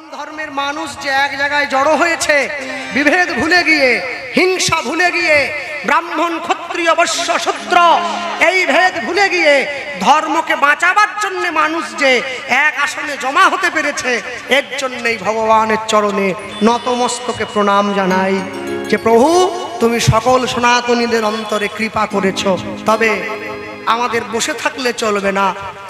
ধর্মের মানুষ যে এক জায়গায় জড়ো হয়েছে, বিভেদ ভুলে গিয়ে, হিংসা ভুলে গিয়ে, ব্রাহ্মণ ক্ষত্রিয় বৈশ্য শূদ্র এই ভেদ ভুলে গিয়ে ধর্মকে বাঁচাবার জন্য মানুষ যে এক আসনে জমা হতে পেরেছে, এর জন্যই ভগবানের চরণে নতমস্তকে প্রণাম জানাই যে প্রভু তুমি সকল সনাতনীদের অন্তরে কৃপা করেছ। তবে আমাদের বসে থাকলে চলবে না।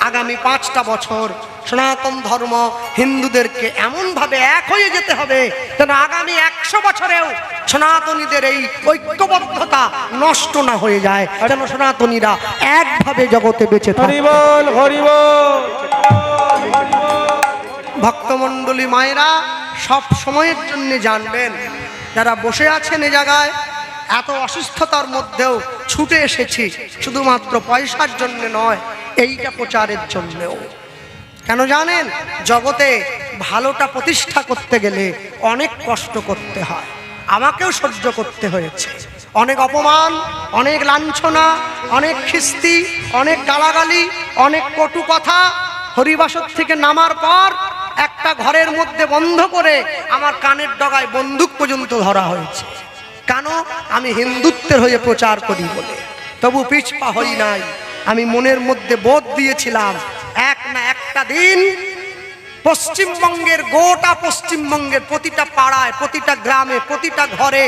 আগামী 5টা বছর সনাতন ধর্ম হিন্দুদেরকে এমনভাবে এক হয়ে যেতে হবে যেন আগামী 100 বছরেও সনাতনীদের এই ঐক্যবদ্ধতা নষ্ট না হয়ে যায়, যেন সনাতনীরা একভাবে জগতে বেঁচে থাকে। ভক্তমণ্ডলী মায়েরা সব সময়ের জন্য জানবেন, যারা বসে আছেন এ জায়গায় এত অসুস্থতার মধ্যেও ছুটে এসেছি শুধুমাত্র পয়সার জন্য নয়, এইটা প্রচারের জন্যও। কেন জানেন, জগতে ভালোটা প্রতিষ্ঠা করতে গেলে অনেক কষ্ট করতে হয়। আমাকেও সহ্য করতে হয়েছে অনেক অপমান, অনেক লাঞ্ছনা, অনেক খিস্তি, অনেক গালাগালি, অনেক কটু কথা। হরিবাসর থেকে নামার পর একটা ঘরের মধ্যে বন্ধ করে আমার কানের ডগায় বন্দুক পর্যন্ত ধরা হয়েছে। কেন? আমি হিন্দুত্বের হয়ে প্রচার করি বলে। তবু পিছপা হই নাই। আমি মনের মধ্যে বোধ দিয়েছিলাম, এক না একটা দিন পশ্চিমবঙ্গের গোটা পশ্চিমবঙ্গের প্রতিটা পাড়ায়, প্রতিটা গ্রামে, প্রতিটা ঘরে,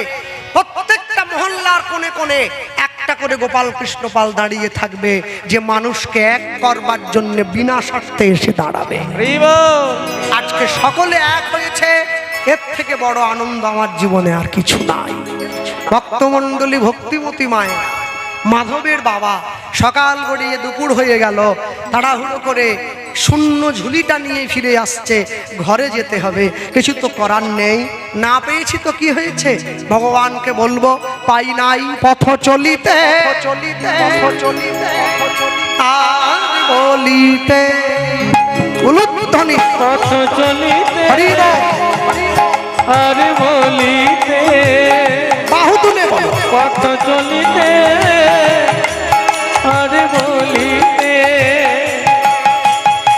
প্রত্যেকটা মহল্লার কোণে কোণে একটা করে গোপাল কৃষ্ণ পাল দাঁড়িয়ে থাকবে, যে মানুষকে এক করবার জন্য বিনা স্বার্থে এসে দাঁড়াবে। আজকে সকলে এক হয়েছে, এর থেকে বড় আনন্দ আমার জীবনে আর কিছু নাই। ভক্তমণ্ডলী, ভক্তিমতী মায়ের, মাধবের বাবা সকাল গড়িয়ে দুপুর হয়ে গেল, তাড়াহুড়ো করে শূন্য ঝুলিটা নিয়ে ফিরে আসছে। ঘরে যেতে হবে, কিছু তো করার নেই। না পেয়েছি তো কি হয়েছে, ভগবানকে বলবো পাই নাই পথ চলিতে আর বলিতে উলুধ্বনি পথ চলিতে আর বলিতে, বাহু তুলে বলো পথ চলিতে আর বলিতে,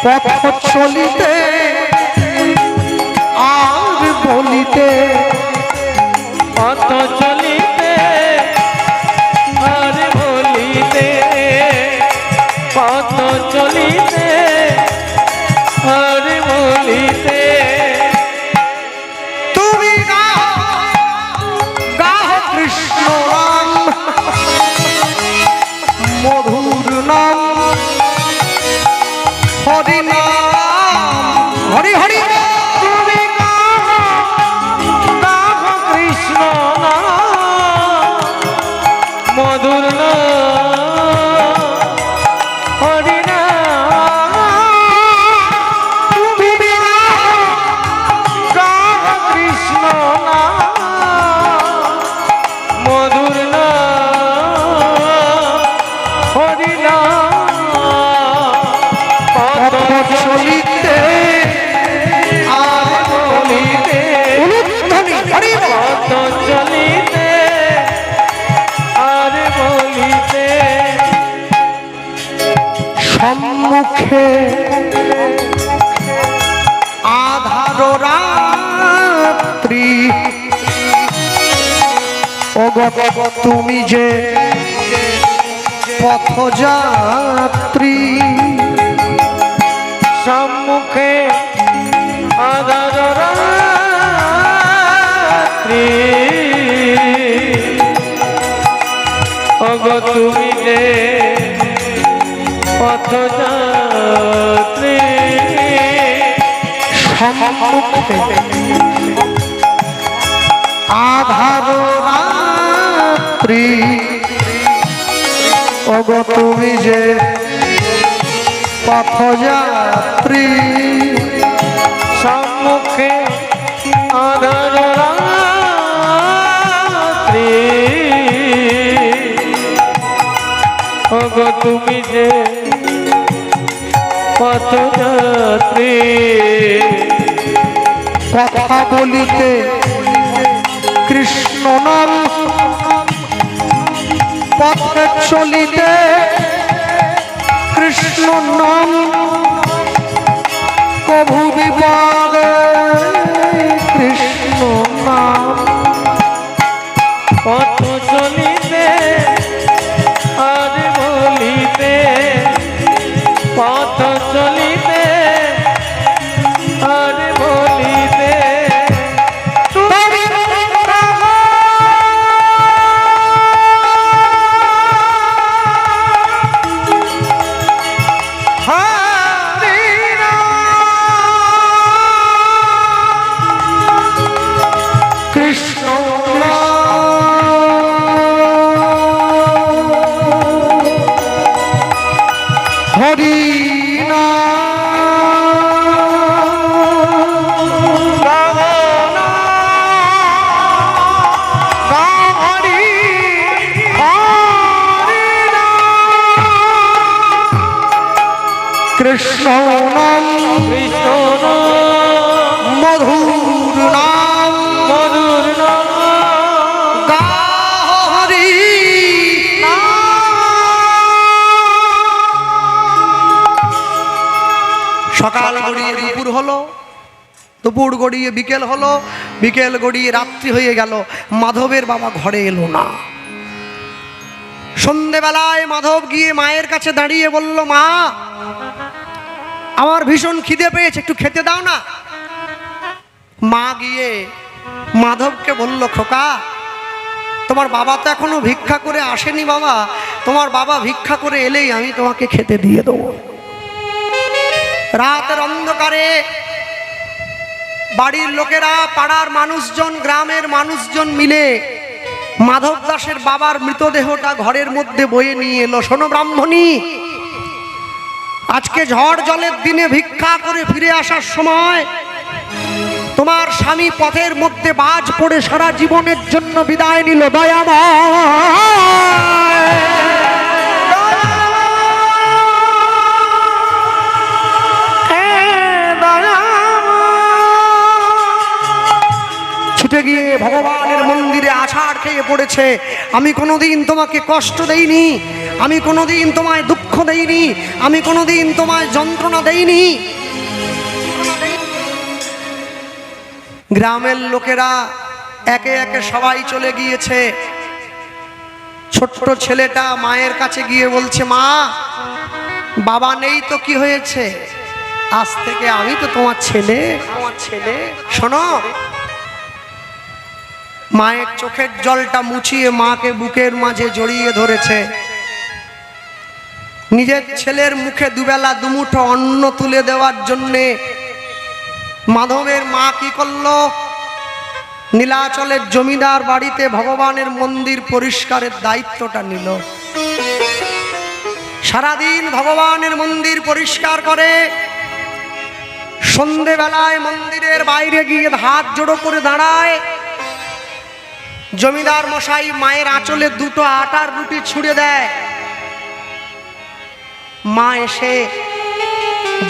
পথ চলিতে আর বলিতে, পথ চলিতে আর বলিতে, পথ চলিতে আর বলিতে। তুমি গাহ কৃষ্ণ নাম, মধুর নাম, হরি নাম, হরি হরি। তুমি গাহ কৃষ্ণ নাম, মধুর নাম, হরি নাম। তুমি গাহ কৃষ্ণ নাম, মধুর নাম, হরি নাম। পথ চলিতে আর বলিতে, উলুধ্বনি হরি বল। পথ চলিতে আর বলিতে। সম্মুখে আধার রাত্রি, ওগো তুমি যে পথযাত্রী, সম্মুখে আধার রাত্রি, ওগো তুমি যে পথযাত্রী। সম্মুখে আধার রাত্রি, ওগো তুমি যে পথযাত্রী, সম্মুখে আধার রাত্রি, ওগো তুমি যে পথযাত্রী। কথা বলিতে কৃষ্ণ নাম, পথে চলিতে কৃষ্ণ নাম, কভু বিপদ কৃষ্ণ নাম কৃষ্ণ নাম মধুর নাম মধুর নাম গাও হরি নাম। সকাল গড়িয়ে দুপুর হলো, দুপুর গড়িয়ে বিকেল হলো, বিকেল গড়িয়ে রাত্রি হয়ে গেল, মাধবের বাবা ঘরে এলো না। সন্ধেবেলায় মাধব গিয়ে মায়ের কাছে দাঁড়িয়ে বলল, মা আমার ভীষণ খিদে পেয়েছে, একটু খেতে দাও না। মা গিয়ে মাধবকে বলল, খোকা তোমার বাবা তো এখনো ভিক্ষা করে আসেনি বাবা, তোমার বাবা ভিক্ষা করে এলেই আমি তোমাকে খেতে দিয়ে দেবো। রাতের অন্ধকারে বাড়ির লোকেরা, পাড়ার মানুষজন, গ্রামের মানুষজন মিলে মাধব দাসের বাবার মৃতদেহটা ঘরের মধ্যে বয়ে নিয়ে এলো। শোনো ব্রাহ্মণী, আজকে ঝড় জলের দিনে ভিক্ষা করে ফিরে আসার সময় তোমার স্বামী পথের মধ্যে বাজ পড়ে সারা জীবনের জন্য বিদায় নিল। ছুটে গিয়ে ভগবানের মন্দিরে আছাড় খেয়ে পড়েছে, আমি কোনোদিন তোমাকে কষ্ট দেইনি, আমি কোনোদিন তোমায় দুঃখ দেইনি, আমি কোনোদিন তোমায় যন্ত্রণা দেইনি। গ্রামের লোকেরা একে একে সবাই চলে গিয়েছে। ছোট্ট ছেলেটা মায়ের কাছে গিয়ে বলছে, মা বাবা নেই তো কি হয়েছে, আজ থেকে আমি তো তোমার ছেলে, আমার ছেলে। শোনো, মায়ের চোখের জলটা মুছিয়ে মাকে বুকের মাঝে জড়িয়ে ধরেছে। নিজের ছেলের মুখে দুবেলা দুমুঠো অন্ন তুলে দেওয়ার জন্যে মাধবের মা কি করলো, নীলাচলের জমিদার বাড়িতে ভগবানের মন্দির পরিষ্কারের দায়িত্বটা নিল। সারাদিন ভগবানের মন্দির পরিষ্কার করে, সন্ধেবেলায় মন্দিরের বাইরে গিয়ে হাত জোড়ো করে দাঁড়ায়। জমিদার মশাই মায়ের আঁচলে দুটো আটার রুটি ছুঁড়ে দেয়। মা এসে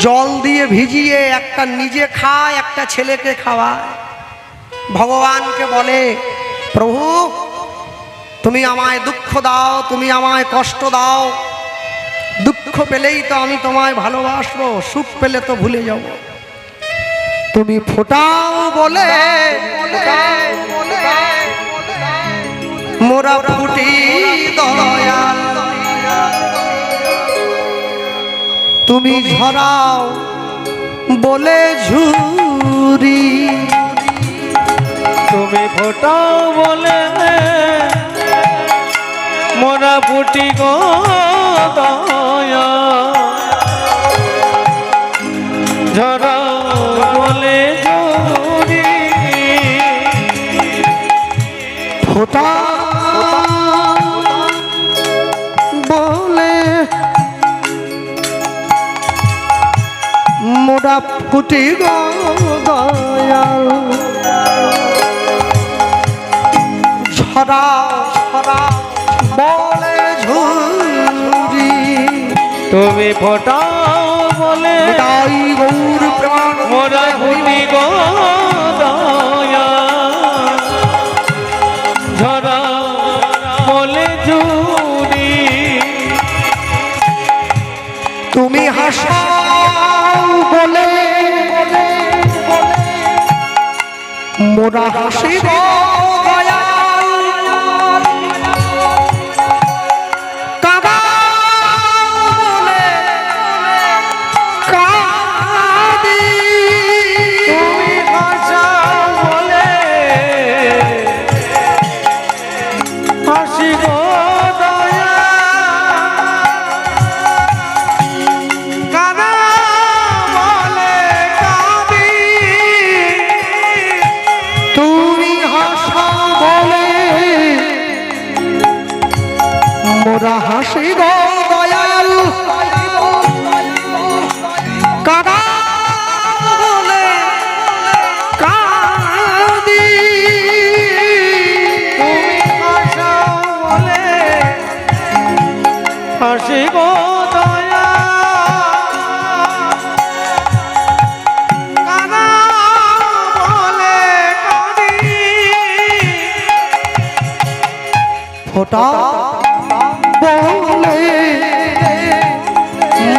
জল দিয়ে ভিজিয়ে একটা নিজে খায়, একটা ছেলেকে খাওয়ায়। ভগবানকে বলে, প্রভু তুমি আমায় দুঃখ দাও, তুমি আমায় কষ্ট দাও, দুঃখ পেলেই তো আমি তোমায় ভালোবাসবো, সুখ পেলে তো ভুলে যাব। তুমি ফোটাও বলে মোরা ফুটি দয়াল, তুমি ঝরাও বলে ঝুরি, তুমি ফোটাও বলে মোরা ফুটি গো দয়া, ঝরাও বলে ঝুরি, ফোটা বলে মোরা ফুটি গো দয়াল, ঝরাও ঝরাও বলে ঝুরি, তুমি ফোটাও বলে তাই গৌর প্রাণ মোরা ফুটি গো দয়া, ঝরাও বলে ঝুরি, তুমি হাসাও বলে মোরা হাসি গো দয়াল, কাঁদাও বলে কাঁদি, তুমি হাসাও বলে হাসি গো দয়া, কাঁদাও বলে কাঁদি, তুমি হাসাও বলে মোরা হাসি গো দয়াল, কাঁদাও বলে কাঁদি, তুমি হাসাও বলে হাসি গো দয়া, ফোঁটা বলে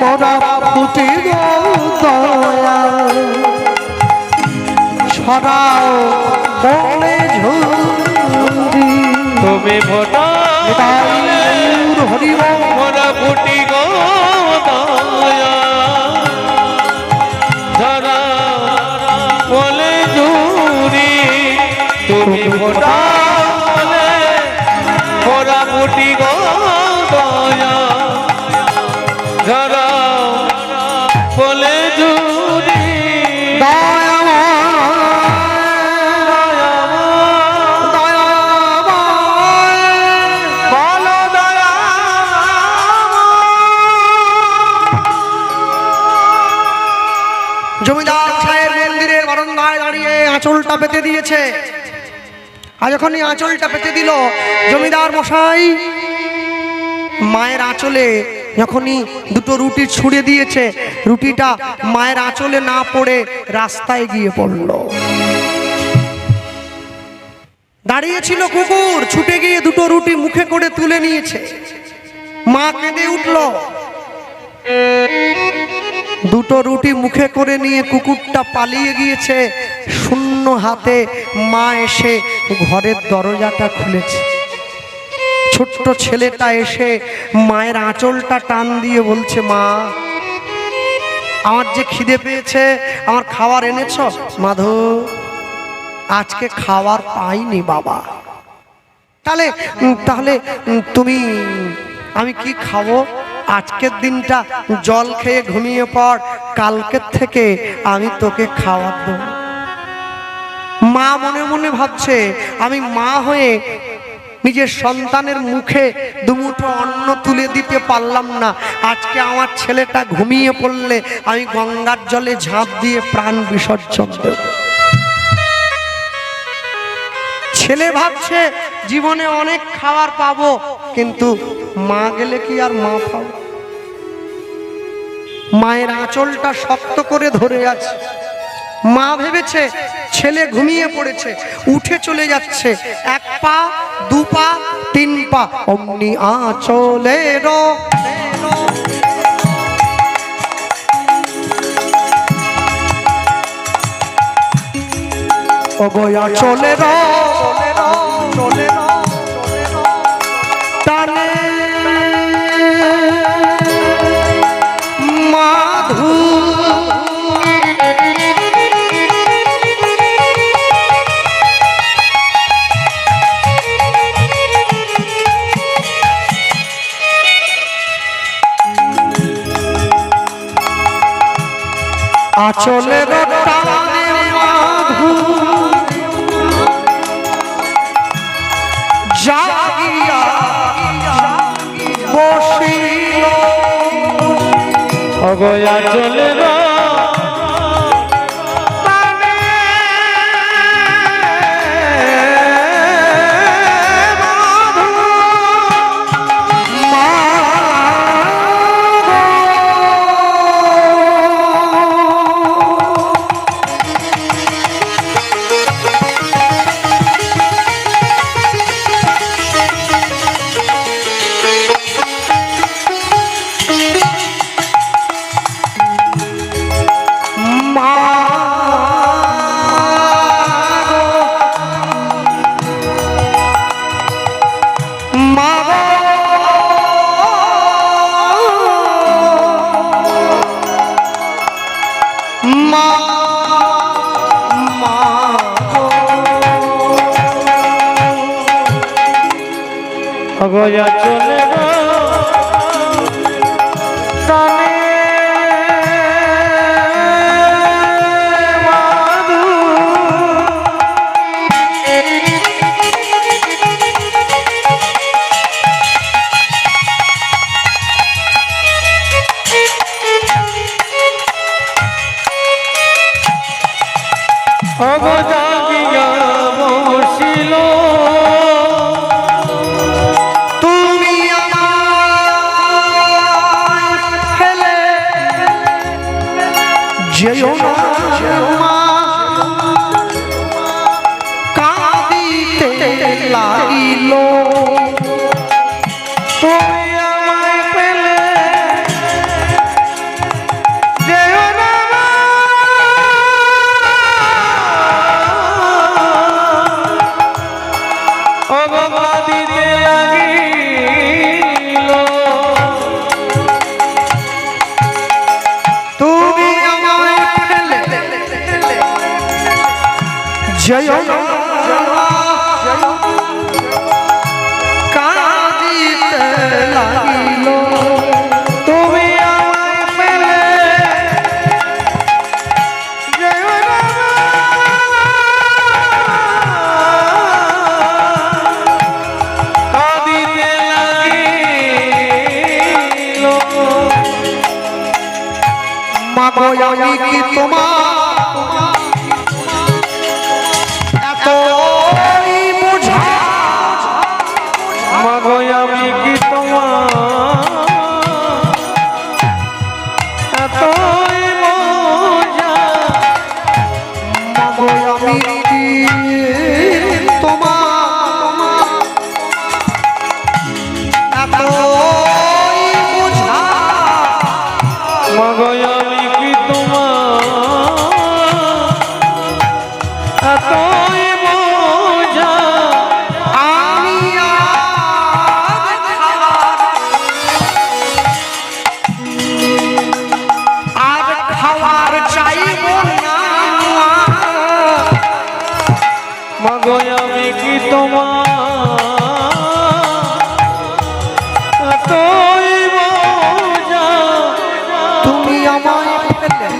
মোরা ফুটি গো দয়া ছড়াও বলে ঝুরি তুমি ফোটা হরিব মোরা ফুটি গো দয়া ধরা বলে ঝুরি তুমি ফোটা বলে মোরা ফুটি গো দয়া ধরা বলে ঝুরি জমিদার সাহেব মন্দিরের বারান্দায় দাঁড়িয়ে আঁচলটা পেতে দিয়েছে। আর যখনই আঁচলটা পেতে দিল, জমিদার মশাই মায়ের আঁচলে যখনই দুটো রুটি ছুঁড়ে দিয়েছে, রুটিটা মায়ের আঁচলে না পড়ে রাস্তায় গিয়ে পড়ল। দাঁড়িয়েছিল কুকুর, ছুটে গিয়ে দুটো রুটি মুখে করে তুলে নিয়েছে। মা কেঁদে উঠল। দুটো রুটি মুখে করে নিয়ে কুকুরটা পালিয়ে গিয়েছে। শূন্য হাতে মা এসে ঘরের দরজাটা খুলেছে। ছোট্ট ছেলেটা এসে মায়ের আঁচলটা টান দিয়ে বলছে, মা আমার যে খিদে পেয়েছে, আমার খাবার এনেছ? মাধু, আজকে খাবার পাইনি বাবা। তাহলে তাহলে তুমি আমি কি খাবো? আজকের দিনটা জল খেয়ে ঘুমিয়ে পড়, কালকের থেকে আমি তোকে খাবার দেব। মা মনে মনে ভাবছে, আমি মা হয়ে নিজের সন্তানের মুখে দুমুঠো অন্ন তুলে দিতে পারলাম না, আজকে আমার ছেলেটা ঘুমিয়ে পড়লে আমি গঙ্গার জলে ঝাঁপ দিয়ে প্রাণ বিসর্জন দেব। ছেলে ভাবছে জীবনে অনেক খাবার পাবো, কিন্তু মা গেলে কি আর মা পাবো? মায়ের আঁচলটা শক্ত করে ধরে আছে। মা ভেবেছে ছেলে ঘুমিয়ে পড়েছে, উঠে চলে যাচ্ছে। এক পা, দু পা, তিন পা, অমনি আঁচলের অগয়া চলের টানে মাধু আচলের টানে মাধু জাগিয়া বসিল অগয়া চলে অগয়া চলে অগজাগিয়া বসিল তুমি আমায় ফেলে যেও না মা, কাঁদিতে লাগিল জয় কাঁদিতে লাগিল তুমি আমায় পেলে কাঁদিতে লাগিল মাগো আমি কি তোমার এতই বোঝা মাগো আমি কি তোমার এতই মজা মাগো আমি কি তোমার এতই বোঝা মাগো আমি কি তোমার এতই মজা আমি আর খাওয়ার চাইব না মাগো আমি কি তোমার এতই মজা তুমি আমায় পেলে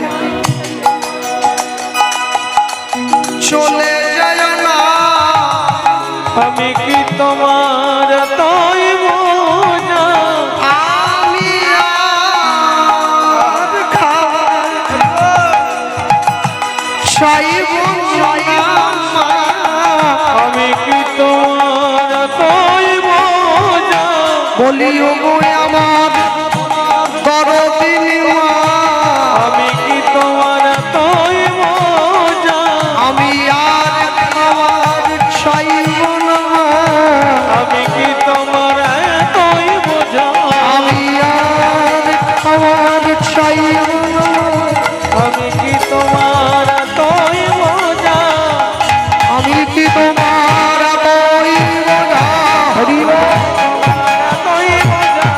চলে যায় না আমি কি তোমার এতই মজা আমি আর খাওয়ার চাইব না আমি কি তোমার এতই মজা বলিও গো আমার দরদিনী মা আমি কি তোমার এতই মজা আমি আর খাওয়ার চাইব না আমি কি তোমার এতই মজা আমি আর খাওয়ার চাইব না আমি কি তোমার এতই মজা আমি কি তোমার বই বোঝা হরিব এতই মজা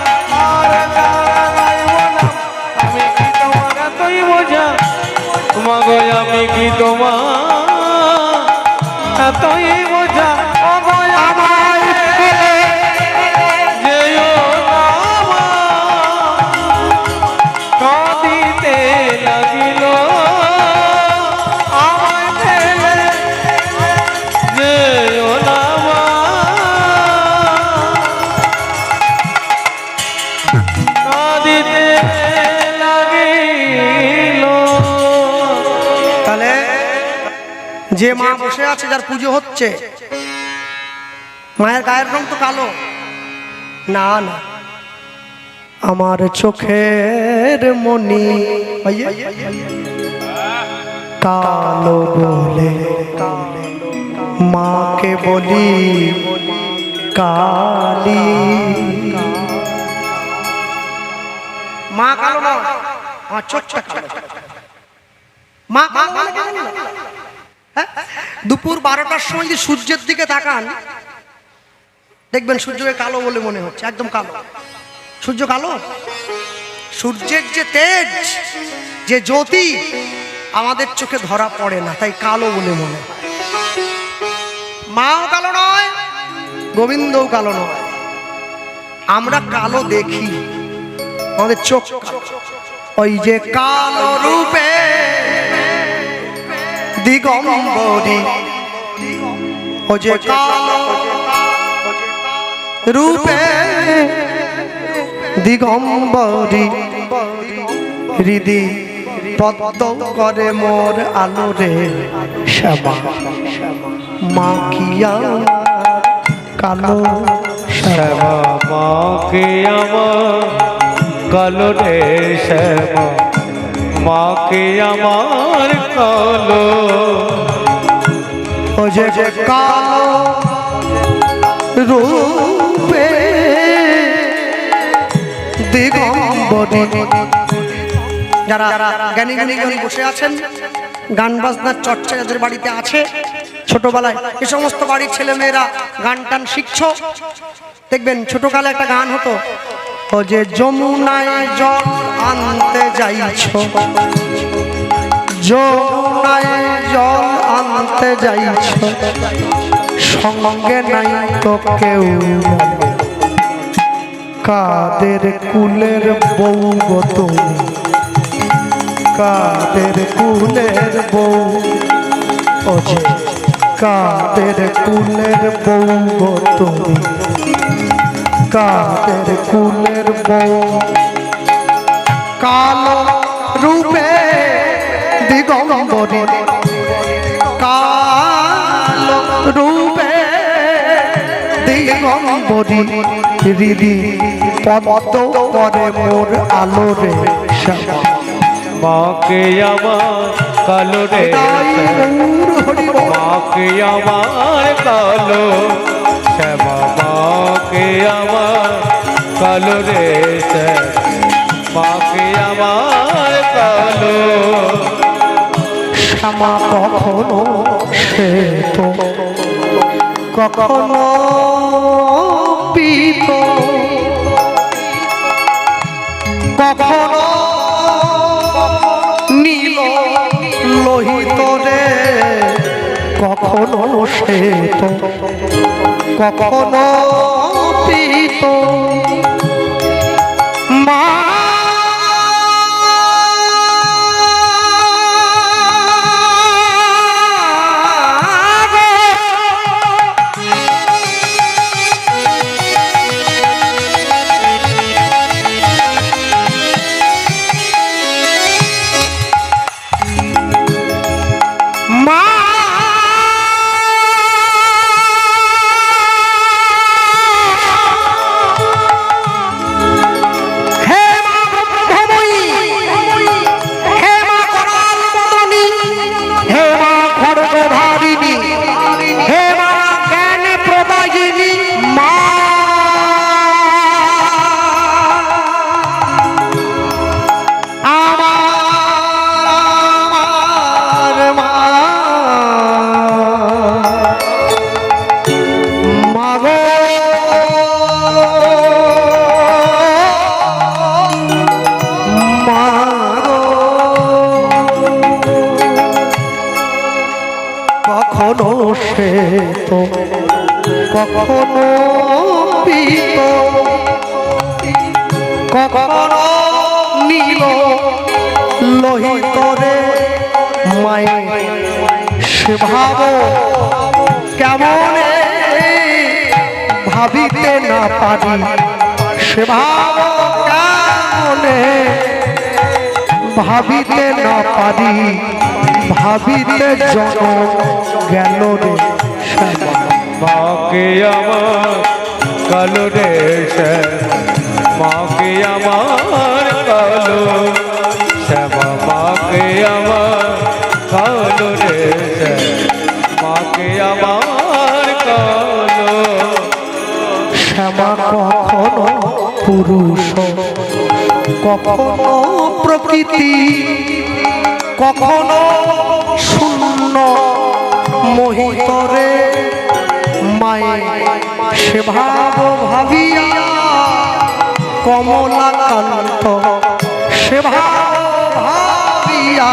আমি কি তোমার এতই মজা মাগো আমি কি তোমার এতই মজা আমায় পেলে যেও না কাঁদিতে লাগিল আমায় ফেলে যেও না কাঁদিতে লাগিল তাহলে যে মা বসে আছে যার পুজো হচ্ছে মায়ের গায়ের রং তো কালো না না আমার চোখের মনি কালো বলে মাকে বলি কালী মা কালো না আমার চোখটা কালো মা হ্যাঁ? দুপুর 12টার সময় যদি সূর্যের দিকে তাকান দেখবেন সূর্যকে কালো বলে মনে হচ্ছে একদম কালো সূর্য কালো সূর্যের যে তেজ যে জ্যোতি আমাদের চোখে ধরা পড়ে না তাই কালো বলে মনে হয় মাও কালো নয় গোবিন্দও কালো নয় আমরা কালো দেখি আমাদের চোখ কালো। ওই যে কালো রূপে দিগম্বরী ও যে কালো রূপে দিগম্বরী হৃদি পদ্ম করে মোর আলোরে শ্যামা মা কিয়া কালো শ্যামা মাকে আমার কালো রে শ্যামা মাকে আমার কালো ও যে কালো রূপে দিগম্বরী যারা জ্ঞানী জ্ঞানী বসে আছেন গান বাজনার চর্চা যাদের বাড়িতে আছে ছোটবেলায় এ সমস্ত বাড়ির ছেলে মেয়েরা গান টান শিখছো দেখবেন ছোটকালে একটা গান হতো ও যে যমুনায় জল আনতে যাইছো যমুনায় জল আনতে আনতে যাইছ সঙ্গে নাই তো কেউ, কাদের কুলের বউ গো তুমি, কাদের কুলের বউ, ও যে কাদের কুলের বউ গো তুমি, কাদের কুলের বউ। কালো রূপে দিগম্বরী, কালো রূপে দিগম্বরী, হৃদি পদ্ম করে মোর আলোরে শ্যামা। মাকে আমার কালো রে মাকে আমার কালো শ্যামা, মাকে আমার কালো রে মাকে আমার কালো। শ্যামা কখনো সে তো কখনো পিত, কখনো নীল লোহিত রে, কখনো শ্বেত কখনো পিত। মা কখনো শ্বেত কখনো পিত, কখনো নীল লোহিত রে, মায়ের সে ভাব কেমনে ভাবিতে না পারি, সে ভাব কেমনে ভাবিতে না পারি, ভাবিতে জনম গেল রে শ্যামা। মাকে আমার কালো রে মাকে আমার কালো শ্যামা, মাকে আমার কালো রে মাকে আমার কালো। শ্যামা কখনো পুরুষ কখনো প্রকৃতি, কখনো শূন্য মোহিত রে, মায়ে সে ভাব ভাবিয়া কমলাকান্ত, সে ভাব ভাবিয়া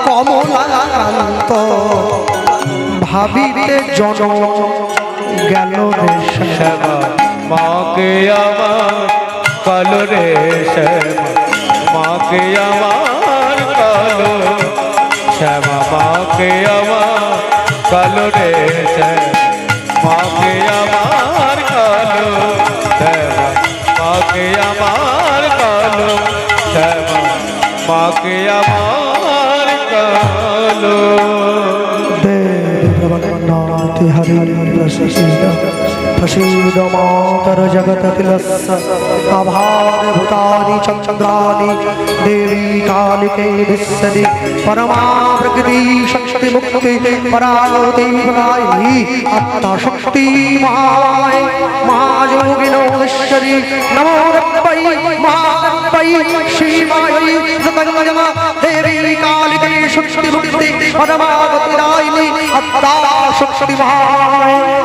কমলাকান্ত, ভাবিতে জনম গেল রে শ্যামা। মাকে আমার কালো রে শ্যামা, মাকে আমার কালো শ্যামা, মাকে আমার কালো রে মাকে আমার কালো শ্যামা, মাকে আমার কালো শ্যামা, মাকে আমার কালো। देवनाथ हरि प्रसीद मातर जगतखिलस्य आभार भूतानि चन्द्राणि देवी कालिके विश्वदि परमा प्रकृति शक्ति मुक्ति परागति बनाई आत्मा शक्ति महाय महायोगिनोश्वरी नमो रब्बै महारब्बै शिवाय देवी कालिके शक्ति मुक्ति परमा प्रकृति শক্তি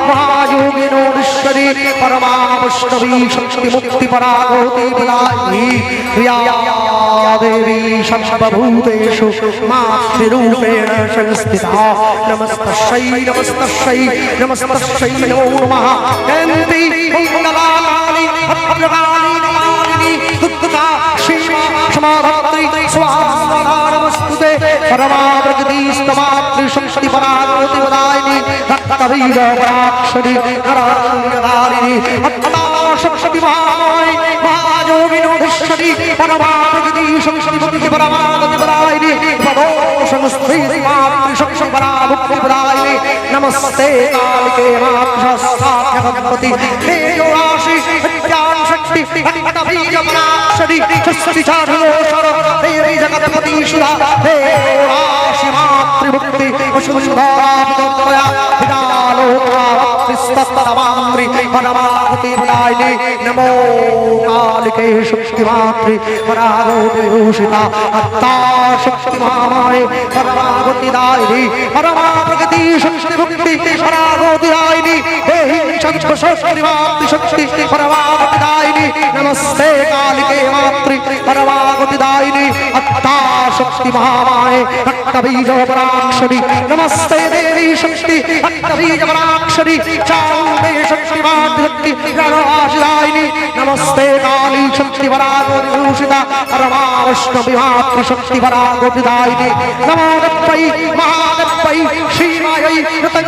মহাযোগিনোশ্বরী পরমা বৈষ্ণবী শক্তি মুক্তি পরাগতি প্রদায়িনী প্রিয়া দেবী সর্বভূতেষু মাতৃরূপেণ সংস্থিতা নমস্তস্यै নমস্তস্यै নমস্তস্यै নমো নমঃ জয়ন্তি মঙ্গলাকালী ভদ্রকালী নমামিনী দুর্গা শিবা সমাধাত্রী স্বাহা নমস্তুতে পরমা প্রগতিস্তমাত্রি শক্তি পরাগতি প্রদায়িনী রক্তবীজ পরাক্ষরি নরাশূন্যধারিণী অত্তা শক্তি মহাময় মহাযোগিনোধীশ্বরী পরমা প্রগতি শক্তি মুক্তি পরমাগতি প্রদায়িনী পদো সংস্থিতি মাতৃ শক্তি পরাভুক্তি প্রদায়িনী নমস্তে কালিকে মাতৃশাস্ত্রাখ্য ভগবতি তেজো রাশি বিজ্ঞান শক্তি রক্তবীজ পরাক্ষরি শস্তি চারুশর দেবী জগৎপতি সুধা তেজো রাশি মাতৃভুক্তি বসুন্ধরা বিদয়া বিদালোকাত্রিস্তমামৃ পরমাগতি প্রদায়িনী নমো কালিকে শক্তি মাতৃ পরাগতিভূষিতা আত্মা শক্তি মহামায় পরমাগতি দায়িনী পরমা প্রগতি শক্তি মুক্তি পরাগতি দায়িনী দেহি শক্তি মাতৃ শক্তি পরমাগতি দায়িনী নমস্তে কালিকে মাতৃ পরমাগতি দায়িনী আত্মা শক্তি মহামায় রক্তবীজ পরাক্ষরি নমস্তে দেবী শক্তি রক্তবীজ পরাক্ষরি চাণ্ডে শক্তি মাতৃ প্রাণাশিদায়িনী নমস্তে কালী শক্তি পরাগতিভূষিতা পরমা বৈষ্ণবী মাতৃ শক্তি পরাগতি দায়িনী নমো দেব্যৈ মহাদেব্যৈ শিবাयै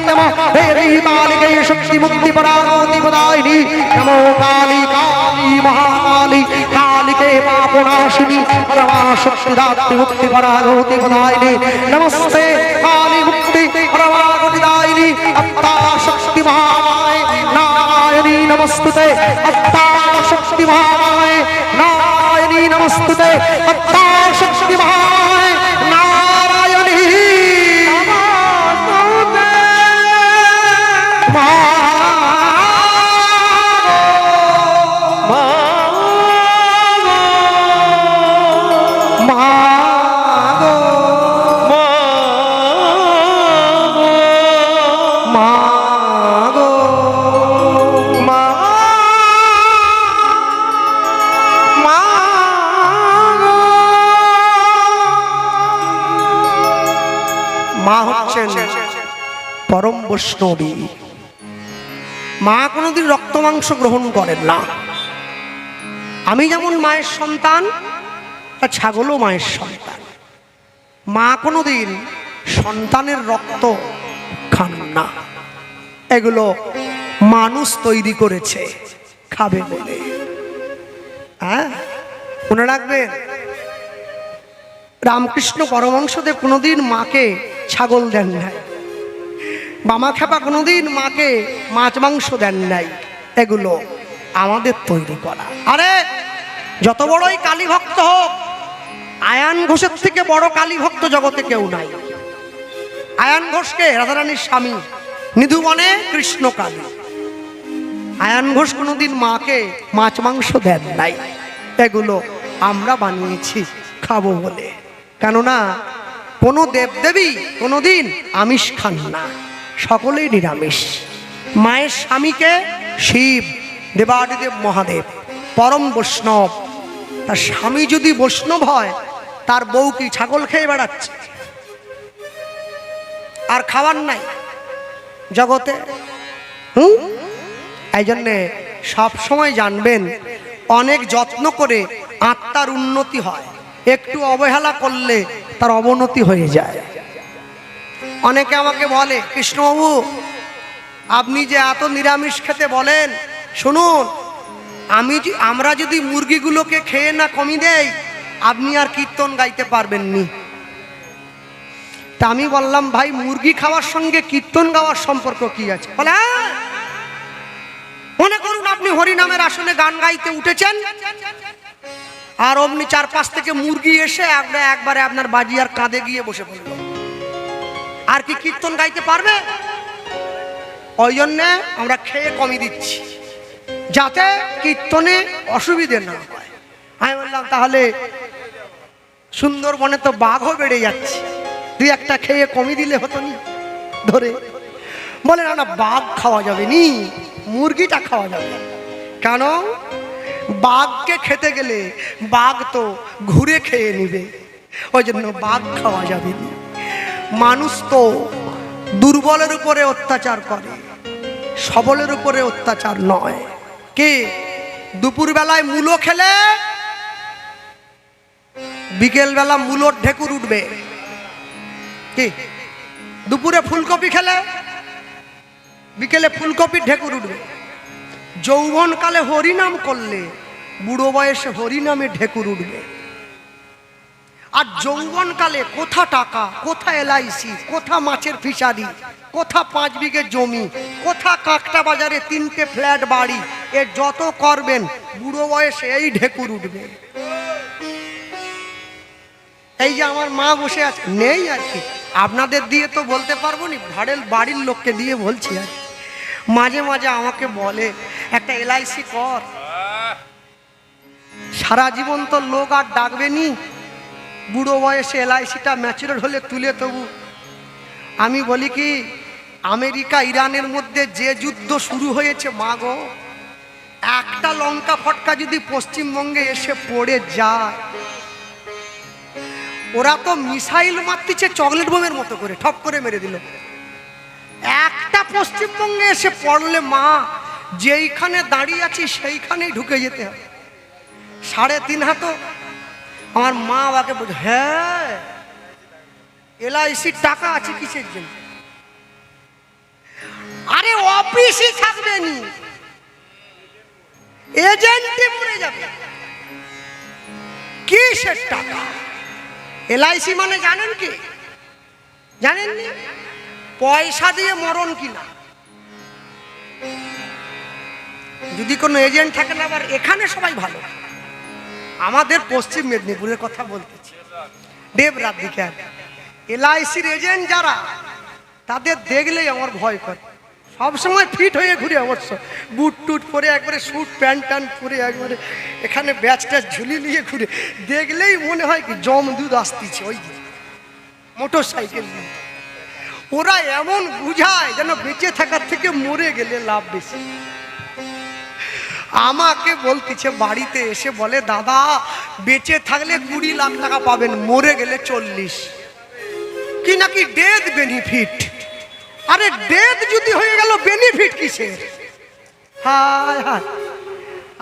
নমঃ দেবী কালিকে শক্তি মুক্তি পরাগতি প্রদায়িনী নমো কালী কালী মহাকালী কালিকে পাপনাশিনী পরমা শক্তিদাত্রী মুক্তি পরাগতি প্রদায়িনী নমস্তে কালী মুক্তি পরাগতি দায়িনী আত্মা শক্তি মহামায় নারায়ণী নমস্তুতে আত্মা শক্তি মহামায় নারায়ণী নমস্তুতে আত্মা শক্তি মহামায় নারায়ণী মা হচ্ছেন পরম বৈষ্ণবী। মা কোনোদিন রক্ত মাংস গ্রহণ করেন না। আমি যেমন মায়ের সন্তান, তা ছাগলও মায়ের সন্তান। মা কোনোদিন সন্তানের রক্ত খান না। এগুলো মানুষ তৈরি করেছে খাবে বলে। হ্যাঁ, মনে রাখবেন, রামকৃষ্ণ পরমহংসদেব কোনোদিন মাকে ছাগল দেন নাই, বামা খেপা কোনোদিন মাকে মাছ মাংস দেন নাই। এগুলো আমাদের তৈরি করা। আরে যত বড়ই কালী ভক্ত হোক, আয়ান ঘোষের থেকে বড় কালী ভক্ত জগতে কেউ নাই। আয়ান ঘোষকে রাধারানীর স্বামী, নিধুবনে কৃষ্ণ কালী। আয়ান ঘোষ কোনোদিন মাকে মাছ মাংস দেন নাই। এগুলো আমরা বানিয়েছি খাবো বলে। কেননা কোনো দেবদেবী কোনোদিন আমিষ খান না, সকলেই নিরামিষ। মায়ের স্বামীকে শিব, দেবাদিদেব মহাদেব, পরম বৈষ্ণব। তার স্বামী যদি বৈষ্ণব হয়, তার বউ কি ছাগল খেয়ে বেড়াচ্ছে? আর খাবার নাই জগতে। এই জন্যে সবসময় জানবেন, অনেক যত্ন করে আত্মার উন্নতি হয়, একটু অবহেলা করলে তার অবনতি হয়ে যায়। অনেকে আমাকে বলে, কৃষ্ণবাবু আপনি যে এত নিরামিষ খেতে বলেন, শুনুন আমরা যদি মুরগিগুলোকে খেয়ে না কমিয়ে দেই, আপনি আর কীর্তন গাইতে পারবেন নি। তা আমি বললাম, ভাই মুরগি খাওয়ার সঙ্গে কীর্তন গাওয়ার সম্পর্ক কি আছে? বলে মনে করুন আপনি হরিনামের আসনে গান গাইতে উঠেছেন, আর অমনি চারপাশ থেকে মুরগি এসে একবারে আপনার বাজিয়ার কাঁধে গিয়ে বসে পড়ল, আর কি কীর্তন গাইতে পারবে? ওই জন্যে আমরা খেয়ে কমিয়ে দিচ্ছি, যাতে কীর্তনে অসুবিধে না হয়। আমি বললাম, তাহলে সুন্দরবনে তো বাঘও বেড়ে যাচ্ছে, দুই একটা খেয়ে কমিয়ে দিলে হতো নি ধরে। বলে না না, বাঘ খাওয়া যাবে নি, মুরগিটা খাওয়া যাবে। কেন? বাঘকে খেতে গেলে বাঘ তো ঘুরে খেয়ে নিবে, ওই জন্য বাঘ খাওয়া যাবে না। মানুষ তো দুর্বলের উপরে অত্যাচার করে, সবলের উপরে অত্যাচার নয়। কি দুপুর বেলায় মূলো খেলে বিকেল বেলা মূলোর ঢেকুর উঠবে? কি দুপুরে ফুলকপি খেলে বিকেলে ফুলকপির ঢেকুর উঠবে? যৌবনকালে হরিনাম করলে বুড়ো বয়সে হরিনামে ঢেকুর উঠবে। আর যৌবনকালে কোথা টাকা, কোথা এলআইসি, কোথা মাছের ফিশারি, কোথা 5 বিঘে জমি, কোথা কাকটা বাজারে 3টে ফ্ল্যাট বাড়ি, এ যত করবেন বুড়ো বয়সে এই ঢেকুর উঠবে। এই যে আমার মা বসে আছে, নেই আর কি, আপনাদের দিয়ে তো বলতে পারবো না, ভাড়ের বাড়ির লোককে দিয়ে বলছি আর। মাঝে মাঝে আমাকে বলে একটা এলআইসি কর, সারা জীবন তো লোক আর ডাকবে নি, বুড়ো বয়সে এলআইসিটা ম্যাচুরেট হলে তুলে তবু। আমি বলি কি, আমেরিকা ইরানের মধ্যে যে যুদ্ধ শুরু হয়েছে মা গো, একটা লঙ্কা ফটকা যদি পশ্চিমবঙ্গে এসে পড়ে যায়, ওরা তো মিসাইল মারতেছে চকলেট বোমের মতো করে, ঠপ করে মেরে দিল। একটা পশ্চিমবঙ্গে এসে পড়লে মা, যেইখানে দাঁড়িয়ে আছি সেইখানেই ঢুকে যেতে হবে। 3.5 হাত। আমার মা বাবাকে বলছে, হ্যাঁ এলআইসির টাকা আছে কিসের জন্য? আরে অফিসই থাকবে নি, এজেন্টে মরে যাবে, কিসের টাকা? এলআইসি মানে জানেন কি? জানেননি? পয়সা দিয়ে মরণ কিনা। যদি কোনো এজেন্ট থাকে না, আবার এখানে সবাই ভালো, আমাদের পশ্চিম মেদিনীপুরের কথা বলতেছি, দেবরাত দিকে এলআইসির এজেন্ট যারা, তাদের দেখলেই আমার ভয় করে। সবসময় ফিট হয়ে ঘুরে, অবশ্য বুট টুট পরে একবারে স্যুট প্যান্ট ট্যান্ট পরে একবারে এখানে ব্যাচ ট্যাচ ঝুলি নিয়ে ঘুরে, দেখলেই মনে হয় কি জম দুধ আসতেছে। ওই মোটর সাইকেল নিয়ে ওরা এমন বুঝায় যেন বেঁচে থাকার থেকে মরে গেলে লাভ বেশি। আমাকে বলতেছে বাড়িতে এসে, বলে দাদা বেঁচে থাকলে 20 লাখ টাকা পাবেন, মরে গেলে 40, কি নাকি ডেথ বেনিফিট। আরে ডেথ যদি হয়ে গেল বেনিফিট কিসের? হায় হায়,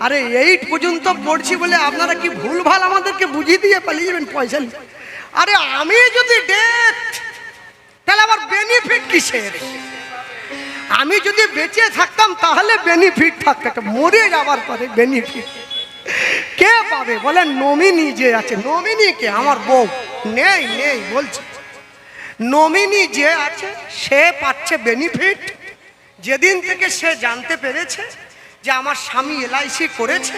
আরে 8 পর্যন্ত পড়ছি বলে আপনারা কি ভুলভাল আমাদেরকে বুঝিয়ে দিয়ে পালিয়ে যাবেন পয়সা নিয়ে? আরে আমি যদি ডেথ, তাহলে আবার বেনিফিট কিসের? আমি যদি বেঁচে থাকতাম তাহলে বেনিফিট থাকতো, মরে যাওয়ার পরে বেনিফিট কে পাবে? বলে নমিনি যে আছে। নমিনি কে? আমার বউ। নেই নেই বলছে, নমিনি যে আছে সে পাচ্ছে বেনিফিট। যেদিন থেকে সে জানতে পেরেছে যে আমার স্বামী এলআইসি করেছে,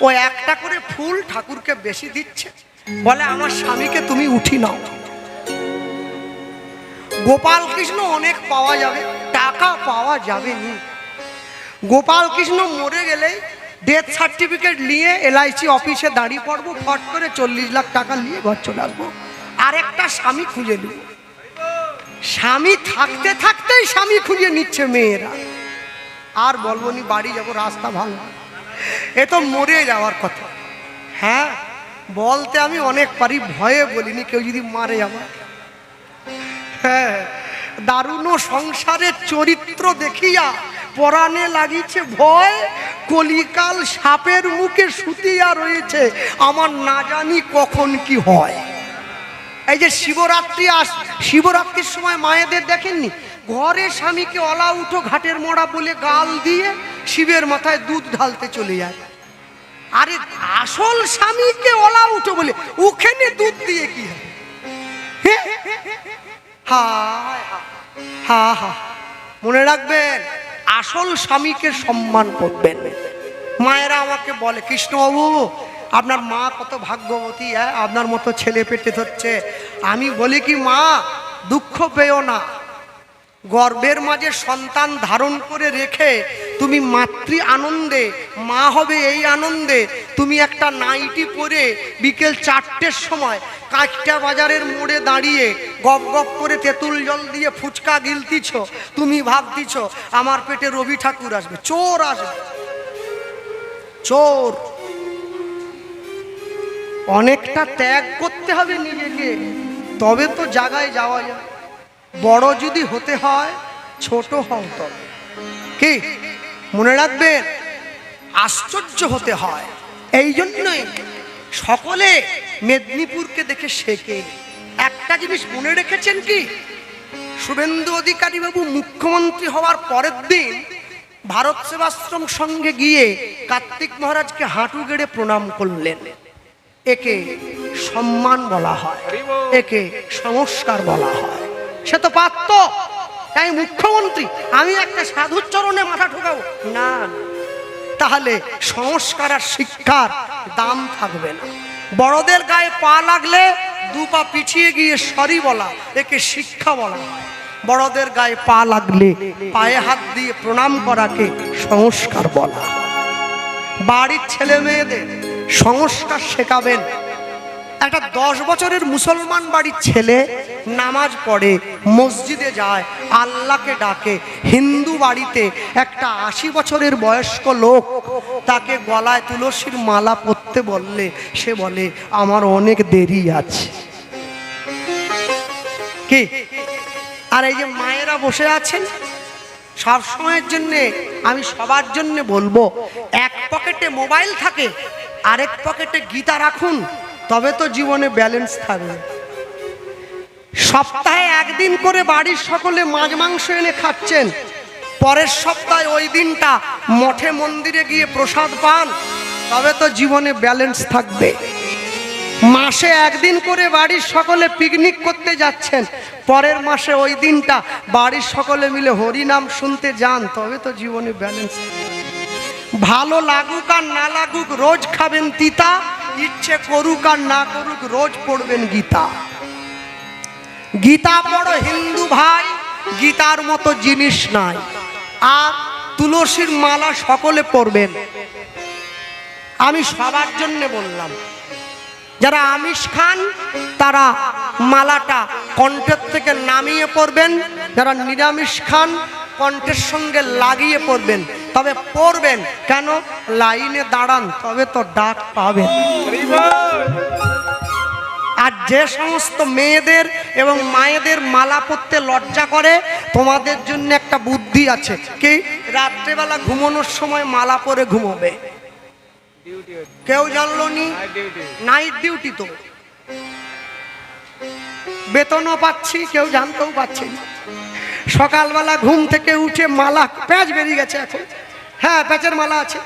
ও একটা করে ফুল ঠাকুরকে বেশি দিচ্ছে, বলে আমার স্বামীকে তুমি উঠি নাও। গোপাল কৃষ্ণ অনেক পাওয়া যাবে, টাকা পাওয়া যাবে না। গোপাল কৃষ্ণ মরে গেলেই ডেথ সার্টিফিকেট নিয়ে এলআইসি অফিসে দাঁড়িয়ে পড়বো, ফট করে 40 লাখ টাকা নিয়ে ঘর চলে আসবো, আরেকটা স্বামী খুঁজে নেব। স্বামী থাকতে থাকতেই স্বামী খুঁজে নিচ্ছে মেয়েরা। আর বলবো নি বাড়ি যাবো, রাস্তা ভালো, এ তো মরে যাওয়ার কথা। হ্যাঁ বলতে আমি অনেক পারি, ভয়ে বলিনি, কেউ যদি মারে যাবো। হ্যাঁ, দারুণ সংসারের চরিত্র দেখিয়া পরাণে লাগিছে ভয়, কলিকাল সাপের মুখে শুতিয়া রয়েছে, আমার না জানি কখন কি হয়। এই যে শিবরাত্রির সময় মায়েদের দেখেননি, ঘরে স্বামীকে অলা উঠো ঘাটের মোড়া বলে গাল দিয়ে শিবের মাথায় দুধ ঢালতে চলে যায়। আরে আসল স্বামীকে অলা উঠো বলে ওখানে দুধ দিয়ে কি হবে? হা হা, মনে রাখবেন, আসল স্বামীকে সম্মান করবেন। মায়েরা আমাকে বলে, কৃষ্ণবাবু আপনার মা কত ভাগ্যবতী, হ্যাঁ আপনার মতো ছেলে পেটে ধরছে। আমি বলি কি, মা দুঃখ পেও না, গর্ভের মাঝে সন্তান ধারণ করে রেখে তুমি মাতৃ আনন্দে মা হবে, এই আনন্দে তুমি একটা নাইটি পরে বিকেল 4টের সময় কাঁচটা বাজারের মোড়ে দাঁড়িয়ে গপ গপ করে তেঁতুল জল দিয়ে ফুচকা গিলতিছ, তুমি ভাবতিছ আমার পেটে রবি ঠাকুর আসবে। চোর আসবে, চোর। অনেকটা ত্যাগ করতে হবে নিজেকে, তবে তো জায়গায় যাওয়া যায়। বড় যদি হতে হয় ছোট হও, তবে কি মনে রাখবেন আশ্চর্য হতে হয়। এই জন্যই সকলে মেদিনীপুরকে দেখে শেখে। একটা জিনিস মনে রেখেছেন কি, শুভেন্দু অধিকারী বাবু মুখ্যমন্ত্রী হওয়ার পরের দিন ভারত সেবাশ্রম সঙ্গে গিয়ে কার্তিক মহারাজকে হাঁটু গেড়ে প্রণাম করলেন। একে সম্মান বলা হয়, একে সংস্কার বলা হয়। সে তো পারত, তাই মুখ্যমন্ত্রী আমি একটা সাধুর চরণে মাথা ঠোকাবো না, তাহলে সংস্কার আর শিক্ষার দাম থাকবে না। বড়দের গায়ে পা লাগলে 2 পা পিছিয়ে গিয়ে সরি বলা, একে শিক্ষা বলা হয়। বড়দের গায়ে পা লাগলে পায়ে হাত দিয়ে প্রণাম করাকে সংস্কার বলা। বাড়ির ছেলে মেয়েদের সংস্কার শেখাবেন। একটা 10 বছরের মুসলমান বাড়ির ছেলে নামাজ পড়ে, মসজিদে যায়, আল্লাহকে ডাকে। হিন্দু বাড়িতে একটা 80 বছরের বয়স্ক লোক তাকে গলায় তুলসীর মালা পরতে বললে সে বলে আমার অনেক দেরি আছে। কি আর এই যে মায়েরা বসে আছেন সব সময়ের জন্য, আমি সবার জন্য বলবো, এক পকেটে মোবাইল থাকে, আরেক পকেটে গীতা রাখুন, তবে তো জীবনে ব্যালেন্স থাকবে। সপ্তাহে একদিন করে বাড়ির সকলে মাছ মাংস এনে খাচ্ছেন, পরের সপ্তাহে ওই দিনটা মঠে মন্দিরে গিয়ে প্রসাদ পান, তবে তো জীবনে ব্যালেন্স থাকবে। মাসে একদিন করে বাড়ির সকলে পিকনিক করতে যাচ্ছেন, পরের মাসে ওই দিনটা বাড়ির সকলে মিলে হরিনাম শুনতে যান, তবে তো জীবনে ব্যালেন্স। ভালো লাগুক আর না লাগুক রোজ খাবেন তিতা, ইচ্ছে করুক আর না করুক রোজ পড়বেন গীতা। গীতা পড়ো হিন্দু ভাই, গীতার মতো জিনিস নাই। আর তুলসীর মালা সকলে পড়বেন। আমি সবার জন্য বললাম, যারা আমিষ খান তারা মালাটা কণ্ঠের থেকে নামিয়ে পড়বেন, যারা নিরামিষ খান কণ্ঠের সঙ্গে লাগিয়ে পড়বেন। তবে পড়বেন কেন, লাইনে দাঁড়ান, তবে তো ডাক পাবেন। আর যে সমস্ত মেয়েদের এবং মায়েদের মালা পরতে লজ্জা করে, তোমাদের জন্য একটা বুদ্ধি আছে। কি, রাত্রেবেলা ঘুমানোর সময় মালা পরে ঘুমোবে। কেউ জানলো নি? নাইট ডিউটি তো, বেতনও পাচ্ছি, কেউ জানতেও পাচ্ছি না। সকালবেলা ঘুম থেকে উঠে মালা, প্যাঁচ বেরিয়ে গেছে এখন, হ্যাঁ প্যাঁচের মালা আছে,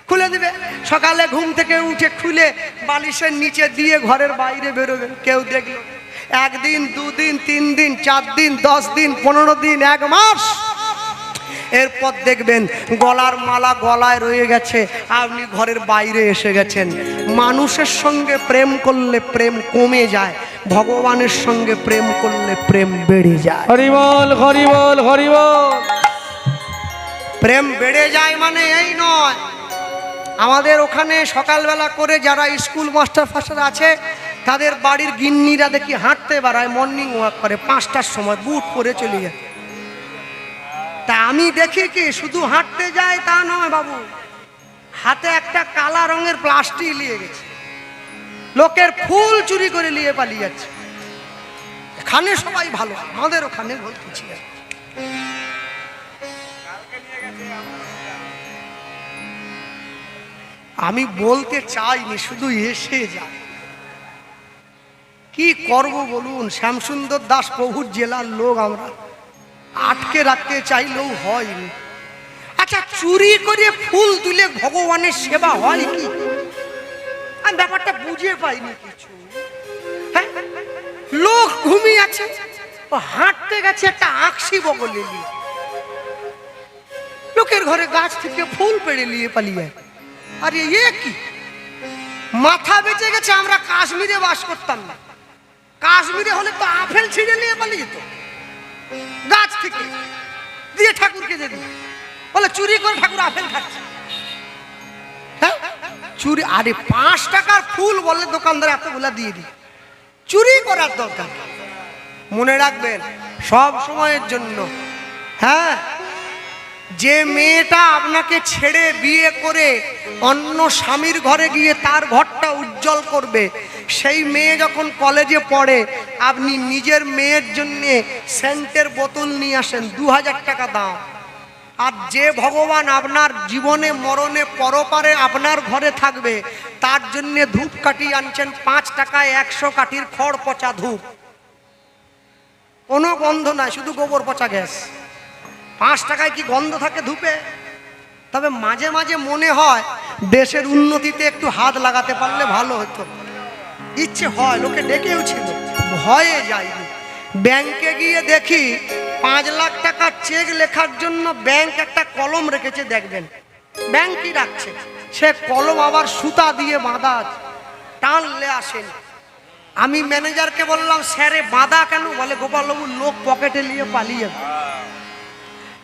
খুলে দিবে। সকালে ঘুম থেকে উঠে খুলে বালিশের নিচে দিয়ে ঘরের বাইরে বেরোবেন। কেউ দেখলো, 1 দিন 2 দিন 3 দিন 4 দিন 10 দিন 15 দিন 1 মাস, এরপর দেখবেন গলার মালা গলায় রয়ে গেছে, আপনি ঘরের বাইরে এসে গেছেন। মানুষের সঙ্গে প্রেম করলে প্রেম কমে যায়, ভগবানের সঙ্গে প্রেম করলে প্রেম বেড়ে যায়। হরি বল, হরি বল, হরি বল। প্রেম বেড়ে যায় মানে এই নয়। আমাদের ওখানে সকালবেলা করে যারা স্কুল মাস্টার ফাস্টার আছে, তাদের বাড়ির গিন্নিরা দেখি হাঁটতে বেড়ায়, মর্নিং ওয়াক করে 5টার সময়, বুট পরে চলে যায়। তা আমি দেখি কি, শুধু হাঁটতে যায় তা নয় বাবু, হাতে একটা কালা রঙের প্লাস্টিক নিয়ে গেছে, লোকের ফুল চুরি করে নিয়ে পালিয়ে যাচ্ছে। এখানে সবাই ভালো, আমাদের ওখানে বলতেছি। আমি বলতে চাইনি, শুধু এসে যায়। কি করব বলুন, শ্যামসুন্দর দাস প্রভুর জেলার লোক, আমরা আটকে রাখতে চাইলেও হয়নি। আচ্ছা, চুরি করে ফুল তুলে ভগবানের সেবা হয় কি? আমি ব্যাপারটা বুঝে পাইনি কিছু। হ্যাঁ, লোক ঘুমিয়ে আছে, ও হাঁটতে গেছে একটা আকশি বগলে নিয়ে, লোকের ঘরে গাছ থেকে ফুল পেড়ে নিয়ে পালিয়ে। আরে এ কি, মাথা বেঁচে গেছে। আমরা কাশ্মীরে বাস করতাম না, কাশ্মীরে হলে তো আপেল ছিঁড়ে নিয়ে পালিয়ে যেত। গাছ থেকে দিয়ে ঠাকুরকে দিয়ে দিই। বলে চুরি করে ঠাকুর আপেল খাচ্ছে। হ্যাঁ চুরি, আরে 5 টাকার ফুল বললে দোকানদার এতগুলা দিয়ে দিই, চুরি করার দরকার। মনে রাখবেন সব সময়ের জন্য, হ্যাঁ, যে মেয়েটা আপনাকে ছেড়ে বিয়ে করে অন্য স্বামীর ঘরে গিয়ে তার ঘরটা উজ্জ্বল করবে, সেই মেয়ে যখন কলেজে পড়ে আপনি নিজের মেয়ের জন্যে সেন্টের বোতল নিয়ে আসেন 2000 টাকা দাম। আর যে ভগবান আপনার জীবনে মরণে পরপারে আপনার ঘরে থাকবে তার জন্যে ধূপকাঠি আনছেন 5 টাকায় 100 কাঠির খড় পচা ধূপ, কোনো গন্ধ নাই, শুধু গোবর পচা গ্যাস। 5 টাকায় কি গন্ধ থাকে ধূপে? তবে মাঝে মাঝে মনে হয় দেশের উন্নতিতে একটু হাত লাগাতে পারলে ভালো হতো। ইচ্ছে হয়, লোকে ডেকেও ছিল, ভয়ে যায়নি। ব্যাংকে গিয়ে দেখি 5 লাখ টাকার চেক লেখার জন্য ব্যাংক একটা কলম রেখেছে, দেখবেন ব্যাংকই রাখছে, সে কলম আবার সুতা দিয়ে বাঁধা আছে, টানলে আসেন। আমি ম্যানেজারকে বললাম, স্যারে বাঁধা কেন? বলে গোপালবাবু লোক পকেটে নিয়ে পালিয়ে।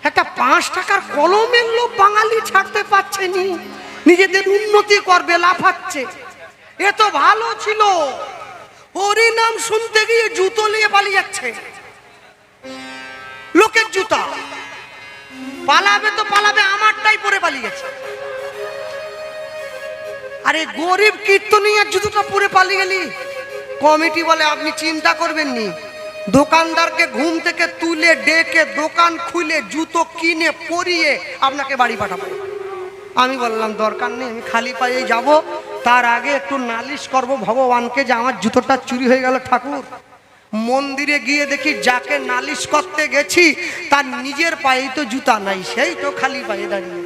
একটা 5 টাকার কলমের লোক বাঙালি ছাড়তে পারছে নি, নিজেদের উন্নতি করবে লাফাচ্ছে। এ তো ভালো ছিল, হরি নাম শুনতে গিয়ে জুতো নিয়ে পালিয়ে যাচ্ছে, লোকের জুতা। পালাবে তো পালাবে, আমারটাই পরে পালিয়ে গেছে। আরে গরিব কীর্তনিয়ার জুতোটা পরে পালিয়ে গেলি। কমিটি বলে আপনি চিন্তা করবেন নি, দোকানদারকে ঘুম থেকে তুলে ডেকে দোকান খুলে জুতো কিনে পরিয়ে আপনাকে বাড়ি পাঠাবো। আমি বললাম দরকার নেই, আমি খালি পায়ে যাব, তার আগে একটু নালিশ করব ভগবানকে যে আমার জুতোটা চুরি হয়ে গেল। ঠাকুর মন্দিরে গিয়ে দেখি যাকে নালিশ করতে গেছি তার নিজের পায়েই তো জুতা নাই, সেই তো খালি পায়ে দাঁড়িয়ে,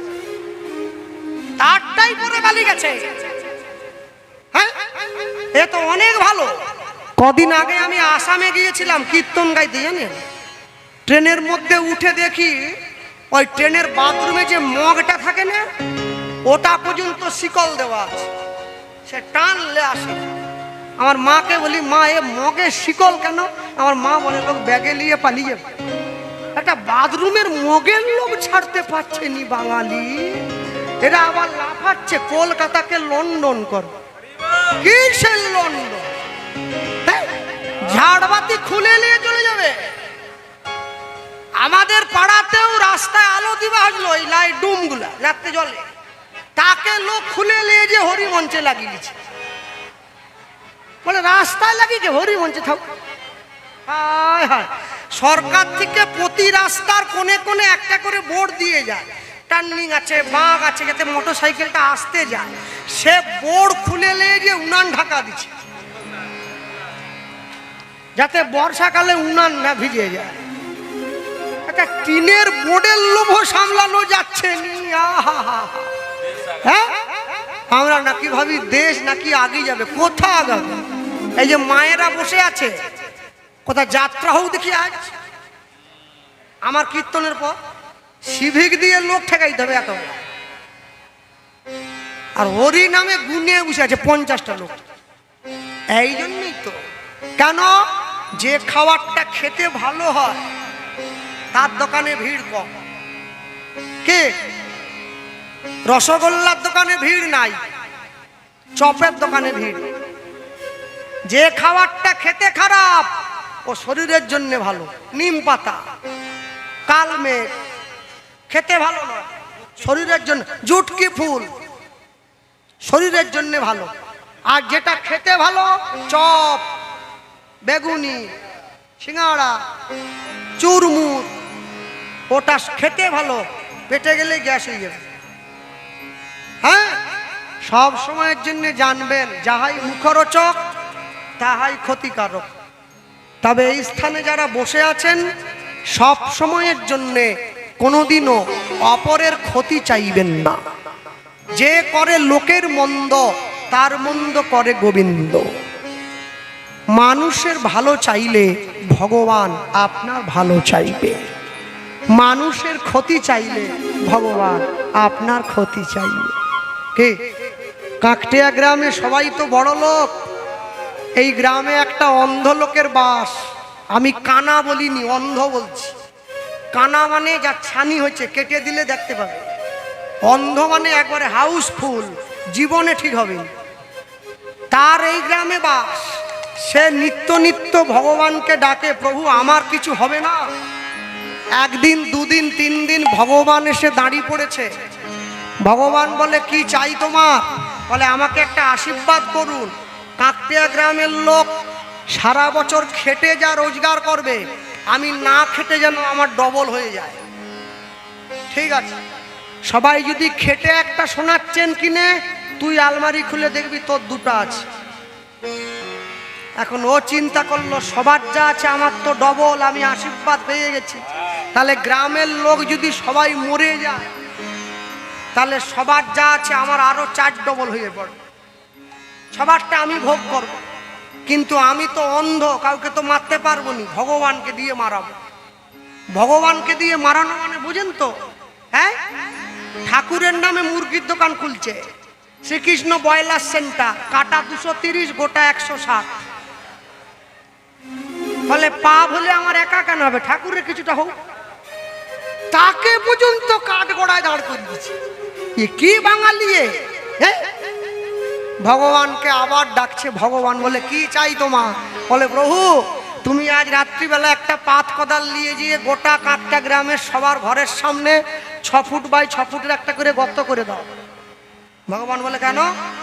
তারটাই পরে পালিয়ে গেছে। হ্যাঁ এ তো অনেক ভালো। কদিন আগে আমি আসামে গিয়েছিলাম কীর্তন গাইতে, জানেন, ট্রেনের মধ্যে উঠে দেখি ওই ট্রেনের বাথরুমে যে মগটা থাকে না, ওটা পর্যন্ত শিকল দেওয়া আছে, সে টানলে আসে। আমার মাকে বলি, মা এ মগে শিকল কেন? আমার মা বলে লোক ব্যাগে নিয়ে পালিয়ে যাবে। একটা বাথরুমের মগের লোক ছাড়তে পারছে নি বাঙালি, এরা আবার লাফাচ্ছে কলকাতাকে লন্ডন কর। কিসের লন্ডন? ঝাড়বাতি খুলে নিয়ে চলে যাবে। আমাদের পাড়াতেও রাস্তায় আলো দিবা আসলো, এই লাইট ডুম গুলা রাত্রে জ্বলে, তাকে লোক খুলে নিয়ে যে হরিমঞ্চে লাগিয়ে দিচ্ছে। বলে রাস্তায় লাগিয়েছে, হরিমঞ্চে থাক। হায় হায়, সরকার থেকে প্রতি রাস্তার কোণে কোণে একটা করে বোর্ড দিয়ে যায়, টার্নিং আছে, বাঁক আছে, যাতে মোটর সাইকেলটা আসতে যায়। সে বোর্ড খুলে নিয়ে যে উনান ঢাকা দিচ্ছে, যাতে বর্ষাকালে উনান না ভিজে যায়। একটা টিনের বোর্ডের লোভ সামলানো যাচ্ছে না। হ্যাঁ আমরা নাকি ভাবি দেশ নাকি আগে যাবে, কোথা আগাবে? এই যে মায়েরা বসে আছে, কোথা যাত্রা হোক দেখি আজ আমার কীর্তনের পর সিভিক দিয়ে লোক ঠেকাইতে হবে এত, আর হরি নামে গুনে বসে আছে 50টা লোক। এই জন্যই তো, কেন? যে খাবারটা খেতে ভালো হয় তার দোকানে ভিড় কম। কে? রসগোল্লার দোকানে ভিড় নাই, চপের দোকানে ভিড়। যে খাবারটা খেতে খারাপ ও শরীরের জন্য ভালো, নিম পাতা, কালমেঘ খেতে ভালো নয়, শরীরের জন্য জুটকি ফুল শরীরের জন্য ভালো। আর যেটা খেতে ভালো, চপ, বেগুনি, সিঙ্গাড়া, চুরমুর, ওটা খেতে ভালো, পেটে গেলে গ্যাস হয়ে যাবে। হ্যাঁ সব সময়ের জন্য জানবেন, যাহাই মুখরোচক তাহাই ক্ষতিকারক। তবে এই স্থানে যারা বসে আছেন সব সময়ের জন্যে কোনোদিনও অপরের ক্ষতি চাইবেন না। যে করে লোকের মন্দ তার মন্দ করে গোবিন্দ। মানুষের ভালো চাইলে ভগবান আপনার ভালো চাইবে, মানুষের ক্ষতি চাইলে ভগবান আপনার ক্ষতি চাইবে। কে? কাকটিয়া গ্রামে সবাই তো বড় লোক, এই গ্রামে একটা অন্ধ লোকের বাস। আমি কানা বলিনি, অন্ধ বলছি। কানা মানে যা ছানি হয়েছে কেটে দিলে দেখতে পাবে, অন্ধ মানে একবারে হাউসফুল, জীবনে ঠিক হবে না। তার এই গ্রামে বাস, সে নিত্য নিত্য ভগবানকে ডাকে, প্রভু আমার কিছু হবে না। একদিন দুদিন তিন দিন ভগবান এসে দাঁড়িয়ে পড়েছে। ভগবান বলে কি চাই তোমার? বলে আমাকে একটা আশীর্বাদ করুন। কাকতিয়া গ্রামের লোক সারা বছর খেটে যা রোজগার করবে, আমি না খেটে যেন আমার ডবল হয়ে যায়। ঠিক আছে, সবাই যদি খেটে একটা সোনার চেন কিনে, তুই আলমারি খুলে দেখবি তোর দুটো আছে। এখন ও চিন্তা করলো সবার যা আছে আমার তো ডবল, আমি আশীর্বাদ পেয়ে গেছি। তাহলে গ্রামের লোক যদি সবাই মরে যায়, তাহলে সবার যা আছে আমার আরো 4 ডবল হয়ে পড়ে, সবারটা আমি ভোগ করব। কিন্তু আমি তো অন্ধ, কাউকে তো মারতে পারবো নি, ভগবানকে দিয়ে মারাবো। ভগবানকে দিয়ে মারানো মানে বুঝেন তো? হ্যাঁ, ঠাকুরের নামে মুরগির দোকান খুলছে, শ্রীকৃষ্ণ ব্রয়লার সেন্টার, কাটা 230, গোটা 160। ফলে পাপ হলে আমার একা কেন হবে, ঠাকুরের কিছুটা হোক। তাকে পর্যন্ত কাঠ গড়ায় দাঁড় করে দিচ্ছে। এ কি বাঙালি এ? হ্যাঁ, ভগবানকে আবার ডাকছে। ভগবান বলে কি চাই তোমার? বলে প্রভু তুমি আজ রাত্রিবেলা একটা পাত কোদাল নিয়ে গিয়ে গোটা কাকটা গ্রামের সবার ঘরের সামনে 6 ফুট বাই 6 ফুটের একটা করে গর্ত করে দাও। ভগবান বলে কেন?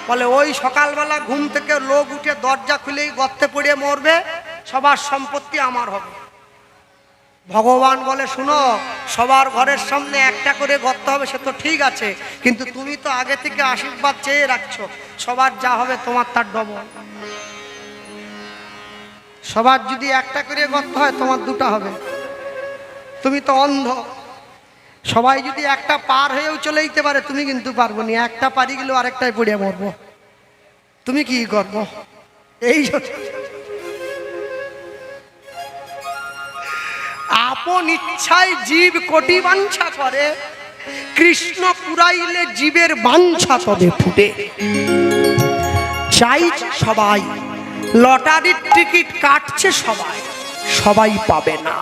বলে ওই সকালবেলা ঘুম থেকে লোক উঠে দরজা খুলেই গর্তে পড়ে মরবে, সবার সম্পত্তি আমার হবে। ভগবান বলে শুনো, সবার ঘরের সামনে একটা করে গর্ত হবে সে তো ঠিক আছে, কিন্তু তুমি তো আগে থেকে আশীর্বাদ চেয়ে রাখছো, সবার যা হবে তোমার তার ডবল। সবার যদি একটা করে গর্ত হয় তোমার দুটো হবে। তুমি তো অন্ধ, সবাই যদি একটা পার হয়েও চলে যেতে পারে, তুমি কিন্তু পারবো না। একটা পারি গেলেও আরেকটাই পড়ে মরবো, তুমি কি করবো? এই আপন ইচ্ছায় জীব কোটি বাঞ্ছা করে, কৃষ্ণ পুরাইলে জীবের বাঞ্ছা তবে ফুটে। চাইছে সবাই, লটারির টিকিট কাটছে সবাই, সবাই পাবে না।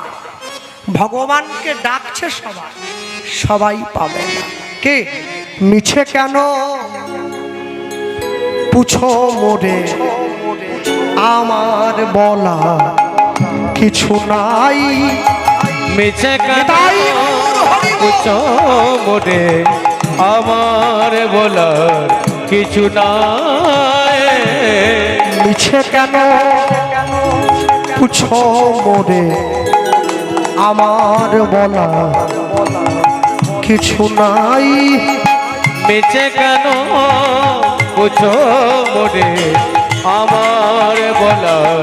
ভগবানকে ডাকছে সবাই, সবাই পাবে না। কে মিছে কেন পুছো মোরে, আমার বলা কিছু নাই। মিছে কেন পুছো মোরে, আমার বলার কিছু নাই। মিছে কেন পুছো মোরে, আমার বলা কিছু নাই। মিছে কেন পুছো মোরে, আমার বলার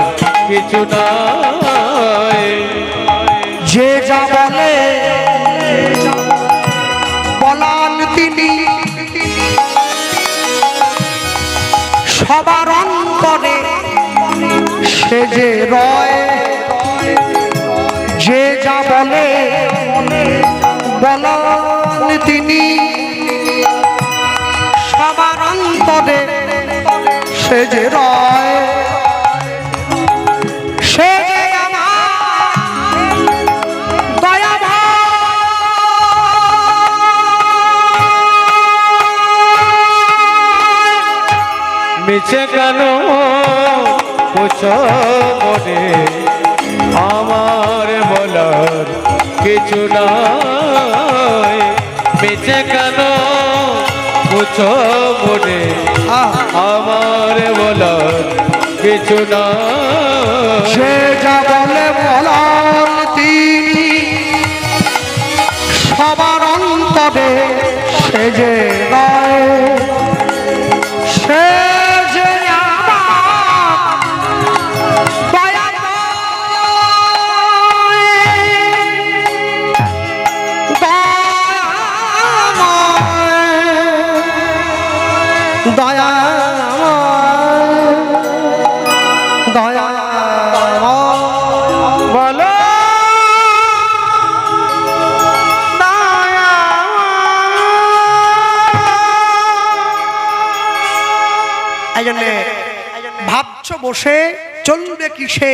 কিছু নাই। যে যা বলে বলান তিনি, সবার অন্তরে সে যে রয়। যে যা বলে বলান তিনি, সবার অন্তরে সে যে রয়। সে যে আমার দয়া মিছে কেন পুছো মোরে, আমার বলার কিছু নাই। মিছে কেন পুছো মোরে, আমার বলার কিছু নাই। সে যা বলে বলান তিনি, সবার অন্তরে সে যে রয়। সে যে আমার দয়াময়, দয়াময়, দয়াময়, দয়াময় বলো। ভাবছো বসে চলবে কিসে,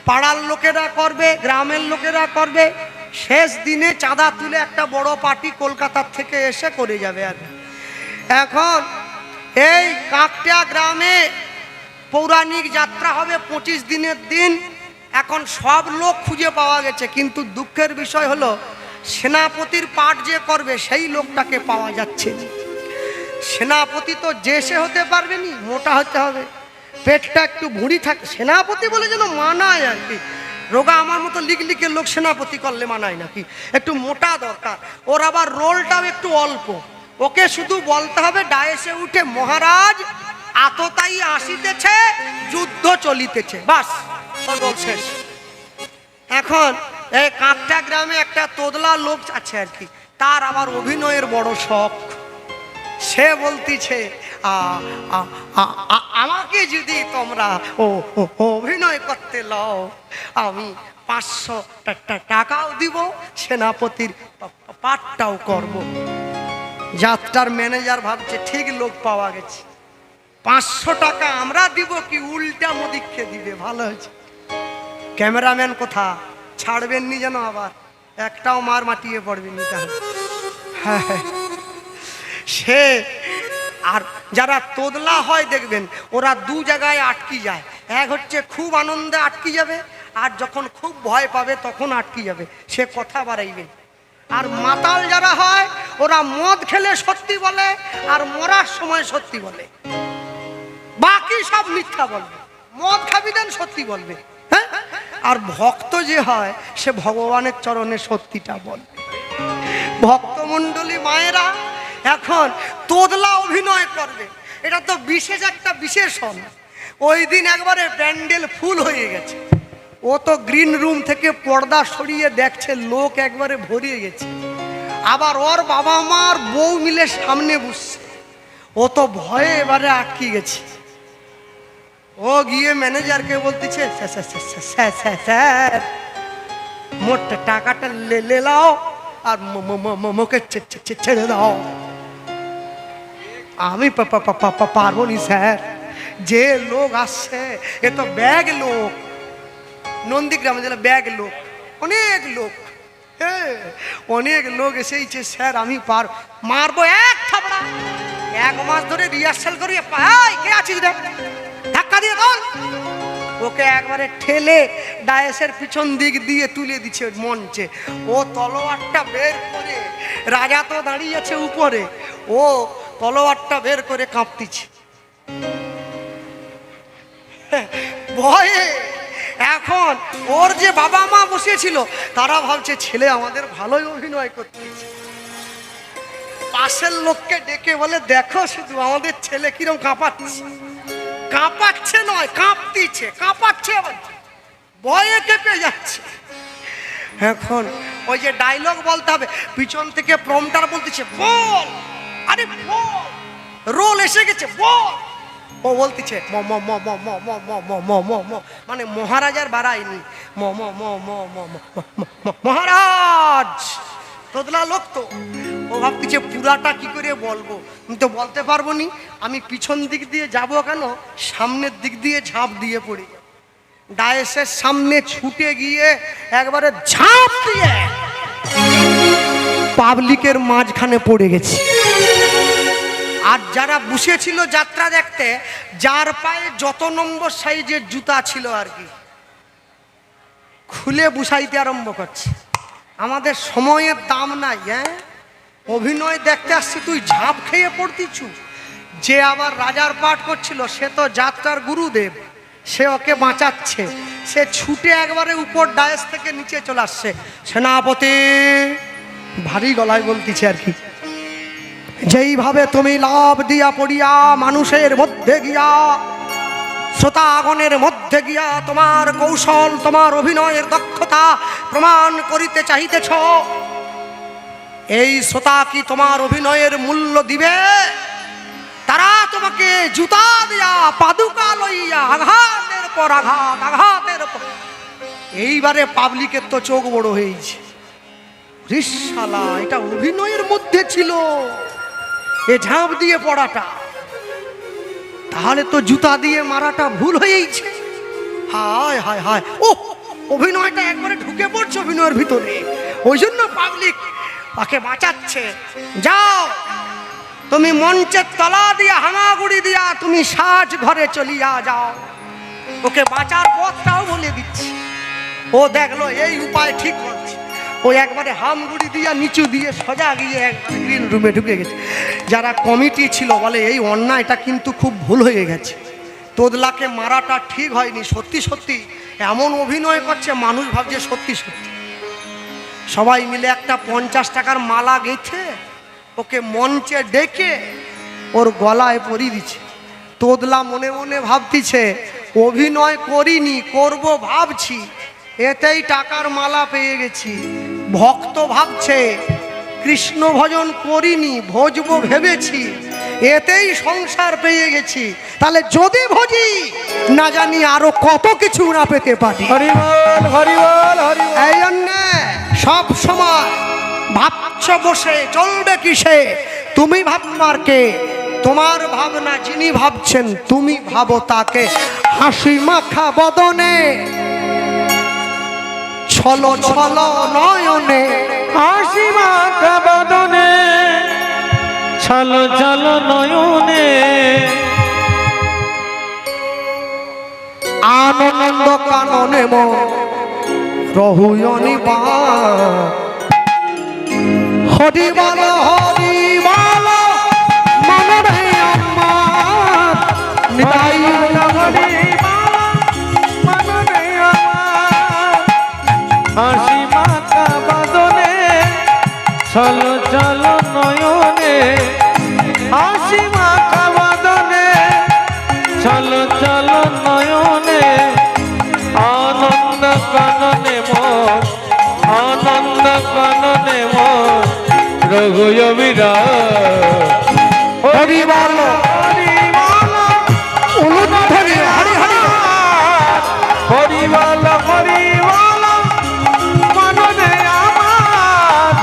পাড়ার লোকেরা করবে, গ্রামের লোকেরা করবে, শেষ দিনে চাঁদা তুলে একটা বড় পার্টি কলকাতার থেকে এসে করে যাবে। আর এখন এই কাকটা গ্রামে পৌরাণিক যাত্রা হবে 25 দিনের দিন। এখন সব লোক খুঁজে পাওয়া গেছে, কিন্তু দুঃখের বিষয় হলো সেনাপতির পাঠ যে করবে সেই লোকটাকে পাওয়া যাচ্ছে না। সেনাপতি তো যে সে হতে পারবে নি, মোটা হতে হবে, পেটটা একটু ভুঁড়ি থাকে। সেনাপতি বলে যেন মানায় আর কি, রোগা আমার মতো লিখলিখের লোক সেনাপতি করলে মানায় নাকি, একটু মোটা দরকার। ওর আবার রোলটাও একটু অল্প, ওকে শুধু বলতে হবে ডায়েসে উঠে, মহারাজ আততায়ী আসিতেছে, যুদ্ধ চলিতেছে, বাস রোল শেষ। এখন এই কাকটা গ্রামে একটা তোদলা লোক আছে আর কি, তার আবার অভিনয়ের বড় শখ। সে বলতিছে আমাকে যদি তোমরা অভিনয় করতে লও, আমি 500 টাকাও দিব, সেনাপতির পাঠটাও করব। যাত্রার ম্যানেজার ভাবছে ঠিক লোক পাওয়া গেছে, 500 টাকা আমরা দিব কি উল্টা মোদিককে দিবে, ভালো হয়েছে। ক্যামেরাম্যান কোথা ছাড়বেন নি যেন আবার একটাও মার মাটিয়ে পড়বেন নি তাহলে। হ্যাঁ, সে আর যারা তোদলা হয় দেখবেন ওরা দু জায়গায় আটকি যায়, এক হচ্ছে খুব আনন্দে আটকি যাবে, আর যখন খুব ভয় পাবে তখন আটকি যাবে, সে কথা বাড়াইবে। আর মাতাল যারা হয় ওরা মদ খেলে সত্যি বলে আর মরার সময় সত্যি বলে, বাকি সব মিথ্যা বলবে। মদ খাবি দেন সত্যি বলবে, হ্যাঁ। আর ভক্ত যে হয় সে ভগবানের চরণে সত্যিটা বলবে। ভক্তমণ্ডলী মায়েরা এখন তোদলা অভিনয় করবে, এটা তো বিশেষ একটা বিশেষণ। ওই দিন একবারে প্যান্ডেল ফুল হয়ে গেছে, ও তো গ্রিন রুম থেকে পর্দা সরিয়ে দেখছে, লোক একবারে ভরিয়ে গেছে। আবার ওর বাবা মার বউ মিলে সামনে বসছে, ও তো ভয়ে এবারে আটকে গেছে। ও গিয়ে ম্যানেজারকে বলতেছে, স্যার মোট টাকাটা লে লাও আর মুখে ছেড়ে দাও। আমি পারবো নি স্যার, যে লোক আসছে এ তো ব্যাগ লোক, নন্দীগ্রামে যেন ব্যাগ লোক, অনেক লোক, হ্যাঁ অনেক লোক এসেইছে স্যার, আমি মারবো এক থাপড়া। 1 মাস ধরে রিহার্সাল করি, কে আছিস রে, ধাক্কা দিয়ে বল। ওকে একবারে ঠেলে ডায়েসের পিছন দিক দিয়ে তুলে দিচ্ছে মঞ্চে। ও তলোয়ারটা বের করে, রাজা তো দাঁড়িয়ে আছে উপরে, ও তলোয়ারটা বের করে কাঁপতিছে ভয়ে। এখন ওর যে বাবা মা বসেছিল তারা ভাবছে ছেলে আমাদের ভালোই অভিনয় করতেছে। পাশের লোককে ডেকে বলে, দেখো শুধু আমাদের ছেলে কিরম কাঁপাচ্ছে। কাঁপাচ্ছে নয়, কাঁপতিছে, কাঁপাচ্ছে, ভয়ে কেঁপে যাচ্ছে। এখন ওই যে ডায়লগ বলতে হবে, পিছন থেকে প্রম্পটার বলতেছে বল, আরে বল, রোল এসে গেছে বল। ও বলতেছে ম ম ম ম ম ম ম ম ম ম ম, মানে মহারাজার বাড়ায়নি, ম ম ম ম ম ম মহারাজ। তোদলা লোক তো, ও ভাবতেছে পুরাটা কি করে বলবো, আমি তো বলতে পারবো নি, আমি পিছন দিক দিয়ে যাব কেন, সামনের দিক দিয়ে ঝাঁপ দিয়ে পড়ি। ডায়েসের সামনে ছুটে গিয়ে একবারে ঝাঁপ দিয়ে পাবলিকের মাঝখানে পড়ে গেছে। আর যারা বসেছিল যাত্রা দেখতে, যার পায়ে যত নম্বর সাইজের জুতা ছিল আর কি, খুলে বুঝাইতে আরম্ভ করছে, আমাদের সময়ের দাম নাই, হ্যাঁ অভিনয় দেখতে আসছি, তুই ঝাঁপ খেয়ে পড়তিছু। যে আবার রাজার পাঠ করছিল সে তো যাত্রার গুরুদেব, সে ওকে বাঁচাচ্ছে, সে ছুটে একবারে উপর ডায়েস থেকে নিচে চলে আসছে। সেনাপতি ভারী গলায় বলতেছে আর কি, যেইভাবে তুমি লাভ দিয়া পড়িয়া মানুষের মধ্যে গিয়া, শ্রোতাগণের মধ্যে গিয়া তোমার কৌশল, তোমার অভিনয়ের দক্ষতা প্রমাণ করিতে চাহিতেছ, এই শ্রোতা কি তোমার অভিনয়ের মূল্য দিবে? তারা তোমাকে জুতা দিয়া পাদুকা লইয়া আঘাতের পর আঘাত, আঘাতের পর। এইবারে পাবলিকের তো চোখ বড় হয়েছে, রিসালা এটা অভিনয়ের মধ্যে ছিল এ ঝাঁপ দিয়ে পড়াটা, তাহলে তো জুতা দিয়ে মারাটা ভুল হয়েছে। হায় হায় হায়, ও অভিনয়টা একবারে ঢুকে পড়ছে অভিনয়ের ভিতরে, ওই জন্য পাবলিক তাকে বাঁচাচ্ছে। যাও তুমি মঞ্চের তলা দিয়া হামাগুড়ি দিয়া তুমি সাজ ঘরে চলিয়া যাও, ওকে বাঁচার পথটাও বলে দিচ্ছি। ও দেখলো এই উপায় ঠিক হচ্ছে, ও একবারে হামগুড়ি দিয়া নিচু দিয়ে সোজা গিয়ে একবারে গ্রিন রুমে ঢুকে গেছে। যারা কমিটি ছিল বলে এই অন্যায়টা কিন্তু খুব ভুল হয়ে গেছে, তোদলাকে মারাটা ঠিক হয়নি। সত্যি সত্যি এমন অভিনয় করছে মানুষ ভাবছে সত্যি সত্যি। সবাই মিলে একটা 50 টাকার মালা গেঁথে ওকে মঞ্চে ডেকে ওর গলায় পরিয়ে দিচ্ছে। তোদলা মনে মনে ভাবতিছে অভিনয় করিনি, করব ভাবছি, এতেই টাকার মালা পেয়ে গেছি। ভক্ত ভাবছে কৃষ্ণ ভজন করিনি, ভজবো ভেবেছি, এতেই সংসার পেয়ে গেছি। তাহলে যদি ভজি না জানি আরো কত কিছু না পেতে পারি। হরি বল হরি বল হরি বল। এই জন্য সব সময় ভাবছ বসে চলবে কিসে, তুমি ভাববার কে, তোমার ভাবনা যিনি ভাবছেন তুমি ভাবো তাকে। হাসি মাখা বদনে ছলো ছলো নয়নে, হাসি মাখা বদনে ছলো ছলো নয়নে, আনন্দ কাননে মো রহুয়নি বা। হরি বল হরি বল মনে রে আমার নিতাই হরি মনে আমার। হাসি মাখা বদনে ছলো ছলো নয়নে, হাসি মাখা বদনে ছলো ছলো নয়নে, আনন্দ কাননে মোর, আনন্দ কাননে মোর রঘুবীরা। হরি বল হরি বল উলুট ধরে হরি হরি হরি বল হরি বল মননে আমার,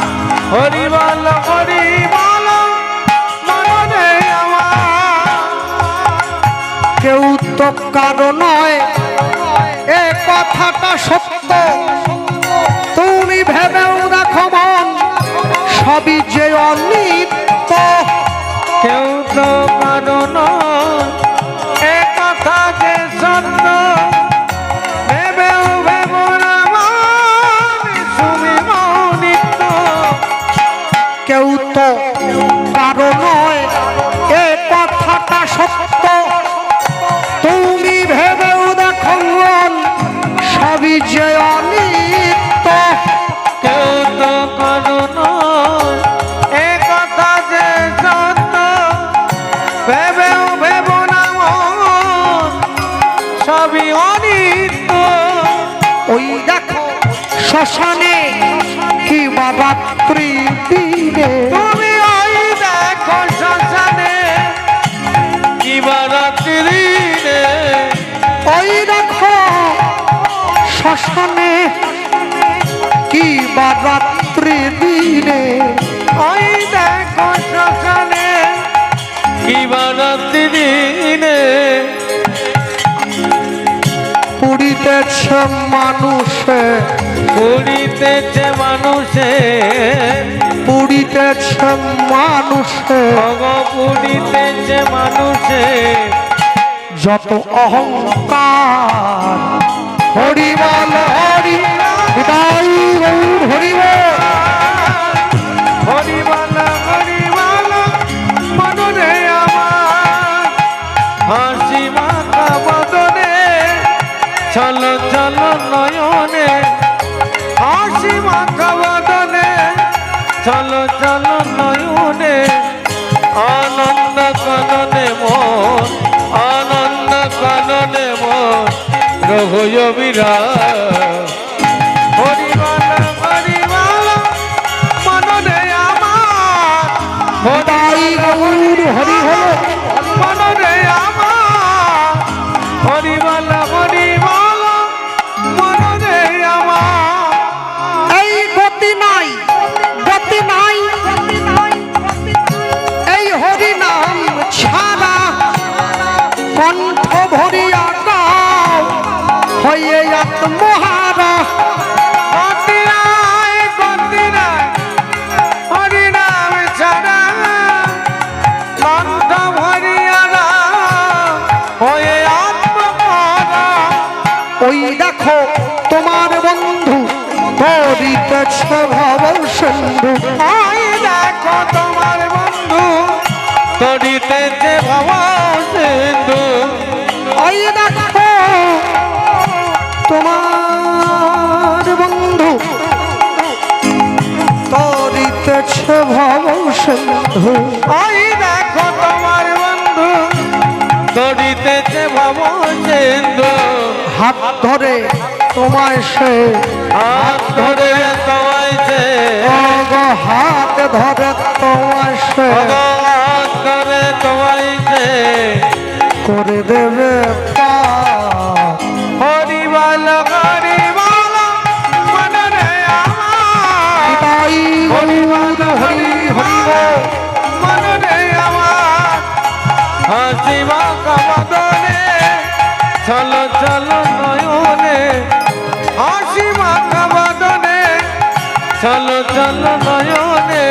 হরি বল হরি বল মননে আমার। কেউ তো কারো নয় এ কথাটা সত্য, তুমি ভেবেও দেখো মন সবই যে অনিত্য। কেউ তো কারণ এ কথা যে সত্য, ভেবেও ভেবো না মন শুনিব নিত্য। কেউ তো কারো নয় এ কথাটা সত্য, তুমি ভেবেও দেখো মন সবই যে অনিত্য। কেউ তো কারণ এ কথা যে সত্য, ভেবেও ভেবো না মন সবই অনিত্য। ওই দেখো শ্মশানে কি রাত্রি দিনে, তুমি ওই দেখো শ্মশানে কিবা রাত্রি রে, ওই দেখো শ্মশানে কি রাত্রি দিনে, ওই দেখো শ্মশানে কিবা রাত্রি রে। পুরিতেছে মানুষে, পুরিতেছে মানুষে, পুরিতেছে মানুষে ভগ পুরিতেছে মানুষে, যত অহংকার। হরি বল হরি হৃদয় হরি বল। হরি বল হরি বল মননে আমার। হাসি মাখা বদনে ছলো ছলো নয়নে, হাসি মাখা বদনে ছলো ছলো নয়নে, আনন্দ কাননে মন, আনন্দ কাননে মন রঘুবীরা। হরি বল হরি বল মননে আমার, হৃদয় গৌর হরি হল মননে আমার। হরি বল হরি বল মননে আমার। এই গতি নাই, গতি নাই এই হরি নাম ছাড়া, কণ্ঠ ভরিয়া গাও হয়ে আত্মহারা। সে ভব সিন্ধু ওই দেখো তোমার বন্ধু তরিতেছে ভব সিন্ধু ওই দেখো তোমার বন্ধু তরিতেছে ভব সিন্ধু ওই দেখো তোমার বন্ধু তরিতেছে ভব সিন্ধু হাত ধরে তোমায় সে হাত ধরে তোমায় সে ওগো হাত ধরে তোমায় সে হাত ধরে তোমায় সে করে দেবে পার। হরিবল হরিবল মনরে আমার তাই হরিবল হরিবল মনরে আমার হাসিবা কামদনে চলো চলো নয়নে হাসিবা কামদনে চলো চলো নয়নে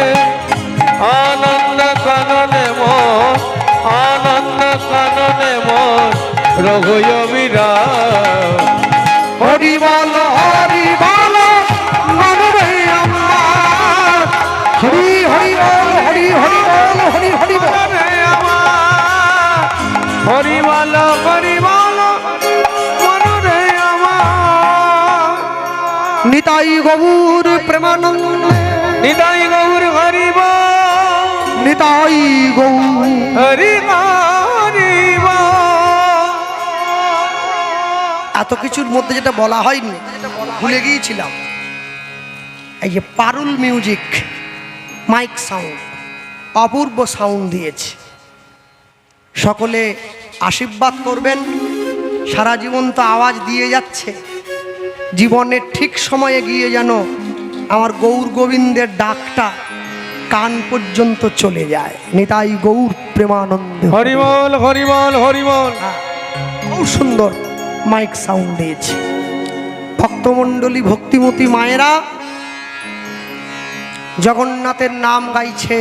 আনন্দ কাননে মন আনন্দ কাননে মন রঘুয়বীরা হরি বল মনরে আমার হরি হরি বল হরি হরি বল হরি হরি বল হরিবল হরিবল মনরে আমার নিতাই গৌর প্রেমানন্দে নিতাই গৌর হরিব নিতাই গৌর হরি হরিব এত কিছুর মধ্যে যেটা বলা হয়নি ভুলে গিয়েছিলাম এই যে পারুল মিউজিক মাইক সাউন্ড অপূর্ব সাউন্ড দিয়েছে সকলে আশীর্বাদ করবেন সারা জীবন তো আওয়াজ দিয়ে যাচ্ছে জীবনের ঠিক সময়ে গিয়ে যেন আমার গৌর গোবিন্দের ডাকটা কান পর্যন্ত চলে যায় নিতাই গৌর প্রেমানন্দ হরিবল হরিবল হরিবল খুব সুন্দর মাইক সাউন্ড দিয়েছে ভক্তমণ্ডলী ভক্তিমতী মায়েরা জগন্নাথের নাম গাইছে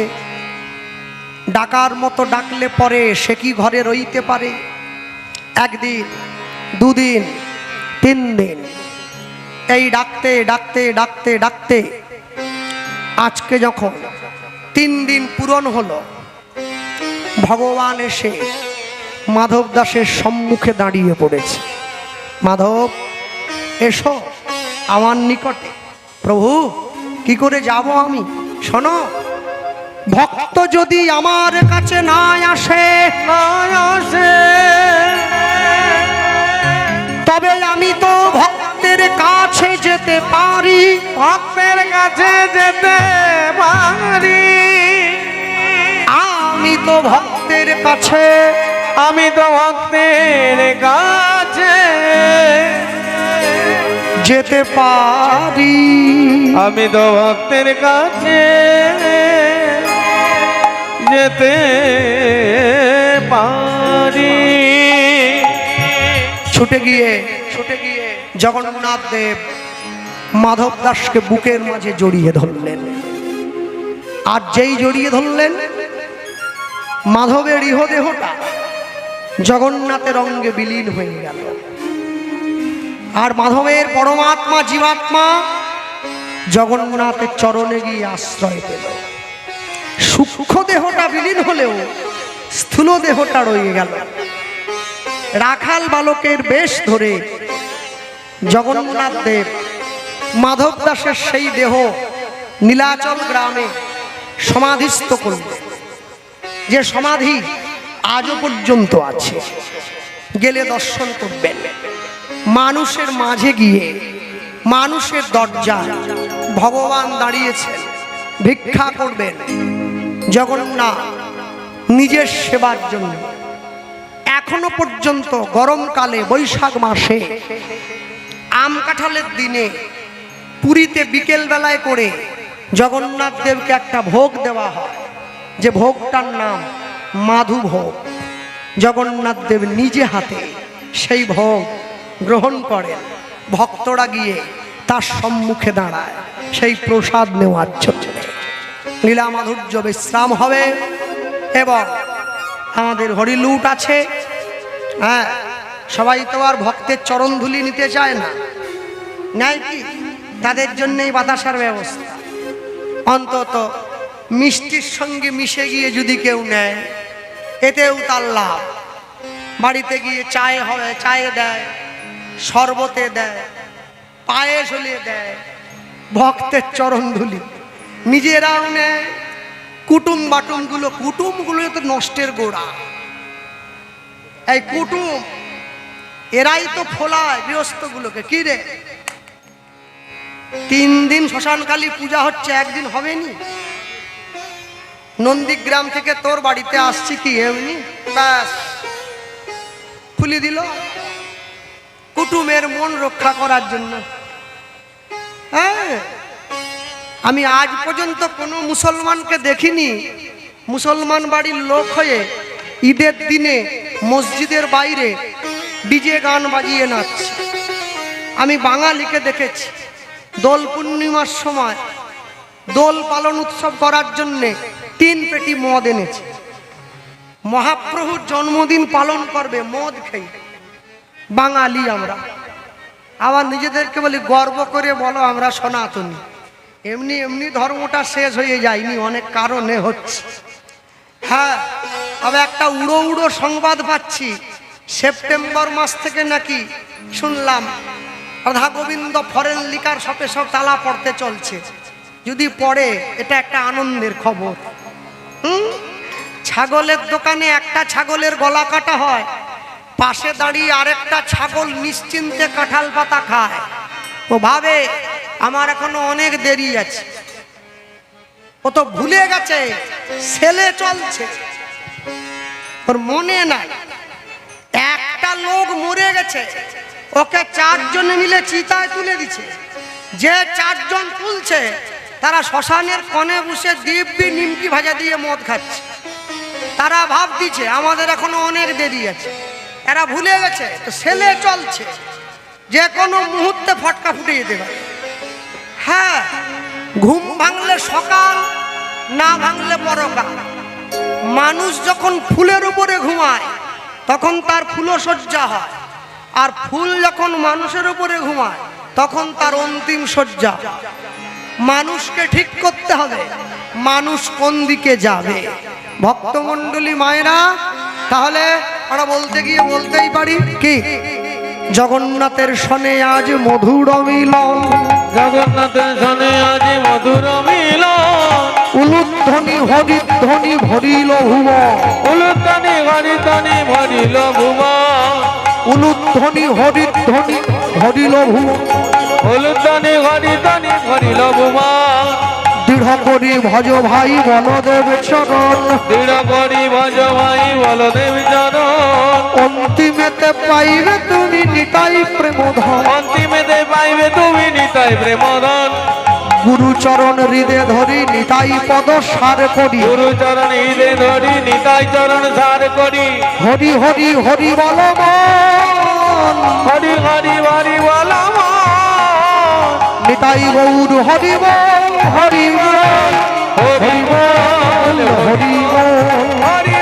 ডাকার মতো ডাকলে পরে সে কি ঘরে রইতে পারে একদিন দুদিন 3 দিন এই ডাকতে ডাকতে ডাকতে ডাকতে আজকে যখন 3 দিন পূরণ হলো ভগবান এসে মাধব দাসের সম্মুখে দাঁড়িয়ে পড়েছে মাধব এসো আমার নিকটে প্রভু কি করে যাব আমি শোনো ভক্ত যদি আমার কাছে না আসে তবে আমি তো ভক্তের কাছে যেতে পারি ভক্তের কাছে যেতে পারি আমি তো ভক্তের কাছে আমি তো ভক্তের কাছে যেতে পারি আমি তো ভক্তের কাছে যেতে পারি ছুটে গিয়ে জগন্নাথ দেব মাধব দাসকে বুকের মাঝে জড়িয়ে ধরলেন আর যেই জড়িয়ে ধরলেন মাধবের ইহদেহটা জগন্নাথের অঙ্গে বিলীন হয়ে গেল আর মাধবের পরমাত্মা জীবাত্মা জগন্নাথের চরণে গিয়ে আশ্রয় পেল সূক্ষ্ম দেহটা বিলীন হলেও স্থূল দেহটা রয়ে গেল রাখাল বালকের বেশ ধরে জগন্নাথ দেব মাধব দাসের সেই দেহ নীলাচল গ্রামে সমাধিস্থ করল যে সমাধি আজও পর্যন্ত আছে গেলে দর্শন করবেন মানুষের মাঝে গিয়ে মানুষের দরজায় ভগবান দাঁড়িয়েছেন ভিক্ষা করবেন জগন্নাথ নিজের সেবার জন্য এখনো পর্যন্ত গরমকালে বৈশাখ মাসে আম কাঁঠালের দিনে পুরীতে বিকেল বেলায় করে জগন্নাথ দেবকে একটা ভোগ দেওয়া হয় যে ভোগটার নাম মাধু ভোগ জগন্নাথ দেব নিজে হাতে সেই ভোগ গ্রহণ করেন ভক্তরা গিয়ে তার সম্মুখে দাঁড়ায় সেই প্রসাদ নেওয়ার জন্য লীলা মাধুর্য বিশ্রাম হবে এবং আমাদের হরিলুট আছে হ্যাঁ সবাই তো আর ভক্তের চরণ ধুলি নিতে চায় না নেয় কি তাদের জন্যই বাতাসার ব্যবস্থা। অন্তত মিষ্টির সঙ্গে মিশে গিয়ে যদি কেউ নেয় এতেও তার লাভ। বাড়িতে গিয়ে চায়ে হবে, চায়ে দেয়, শরবতে দেয়, পায়েস হলিয়ে দেয়, ভক্তের চরণ ধুলি, নিজেরাও নেয়। কুটুমগুলো তো নষ্টের গোড়া। এই কুটুম এরাই তো ফোলায় গৃহস্থগুলোকে। কি রে, 3 দিন শ্মশানকালী পূজা হচ্ছে, একদিন হবে নি? নন্দীগ্রাম থেকে তোর বাড়িতে আসছি কি এমনি ব্যাস খুলে দিল, কুটুমের মন রক্ষা করার জন্য। হ্যাঁ, আমি আজ পর্যন্ত কোনো মুসলমানকে দেখিনি মুসলমান বাড়ির লোক হয়ে ঈদের দিনে মসজিদের বাইরে ডিজে গান বাজিয়ে নাচছে। আমি বাঙালিকে দেখেছি দোল পূর্ণিমার সময় দোল পালন উৎসব করার জন্যে 3 পেটি মদ এনেছে। মহাপ্রভুর জন্মদিন পালন করবে মদ খেয়ে। বাঙালি আমরা, আবার নিজেদেরকে বলি গর্ব করে বলো আমরা সনাতনী। এমনি এমনি ধর্মটা শেষ হয়ে যায়নি, অনেক কারণে হচ্ছে। হ্যাঁ, তবে একটা উড়ো উড়ো সংবাদ পাচ্ছি, সেপ্টেম্বর মাস থেকে নাকি শুনলাম রাধা গোবিন্দ ফরেন লিকার শপে সব তালা পড়তে চলছে। যদি পড়ে এটা একটা আনন্দের খবর। ছাগলের দোকানে একটা ছাগলের গলা কাটা হয়, পাশে দাঁড়িয়ে আরেকটা ছাগল নিশ্চিন্তে কাঁঠাল পাতা খায়। ও ভাবে আমার এখনো অনেক দেরি আছে। ও তো ভুলে গেছে ছেলে চলছে, ওর মনে নাই। একটা লোক মরে গেছে, ওকে 4 জন মিলে চিতায় তুলে দিচ্ছে। যে 4 জন তুলছে তারা শ্মশানের কোণে বসে দিব্যি নিমকি ভাজা দিয়ে মদ খাচ্ছে। তারা ভাব দিচ্ছে আমাদের এখনো অনেক দেরি আছে। এরা ভুলে গেছে তো ছেলে চলছে, যে কোনো মুহূর্তে ফটকা ফুটে যেতে পারে। হ্যাঁ, ঘুম ভাঙলে সকাল, না ভাঙলে পরকাল। মানুষ যখন ফুলের উপরে ঘুমায় তখন তার ফুলশয্যা হয়, আর ফুল যখন মানুষের উপরে ঘুমায় তখন তার অন্তিম শয্যা। মানুষকে ঠিক করতে হবে মানুষ কোন দিকে যাবে। ভক্তমণ্ডলী মায়েরা, তাহলে আমরা বলতে গিয়ে বলতেই পারি কি, জগন্নাথের সনে আজ মধুর মিলন, জগন্নাথের সনে আজ মধুর মিলন, উলুধ্বনি হরিধ্বনি ভরিল ভুবন, উলুধ্বনি হরিধ্বনি ভরিল ভুবন, উলুধ্বনি হরিধ্বনি ভরিল ভুবন, উলুধ্বনি হরিধ্বনি ভরিল ভুবন। দৃঢ় করি ভজ ভাই বলদেব চরণ, দৃঢ় করি ভজ ভাই বলদেব চরণ, অন্তিমেতে পাইবে তুমি নিতাই প্রেমধন, অন্তিমেতে পাইবে তুমি নিতাই প্রেমধন। গুরুচরণ হৃদে ধরি নিতাই পদ সার করি, গুরুচরণ হৃদে ধরি নিতাই চরণ সার করি। হরি হরি হরি বল মন, হরি হরি হরি বল মন, নিতাই গৌর হরি বল হরি বল হরি বল হরি বল হরি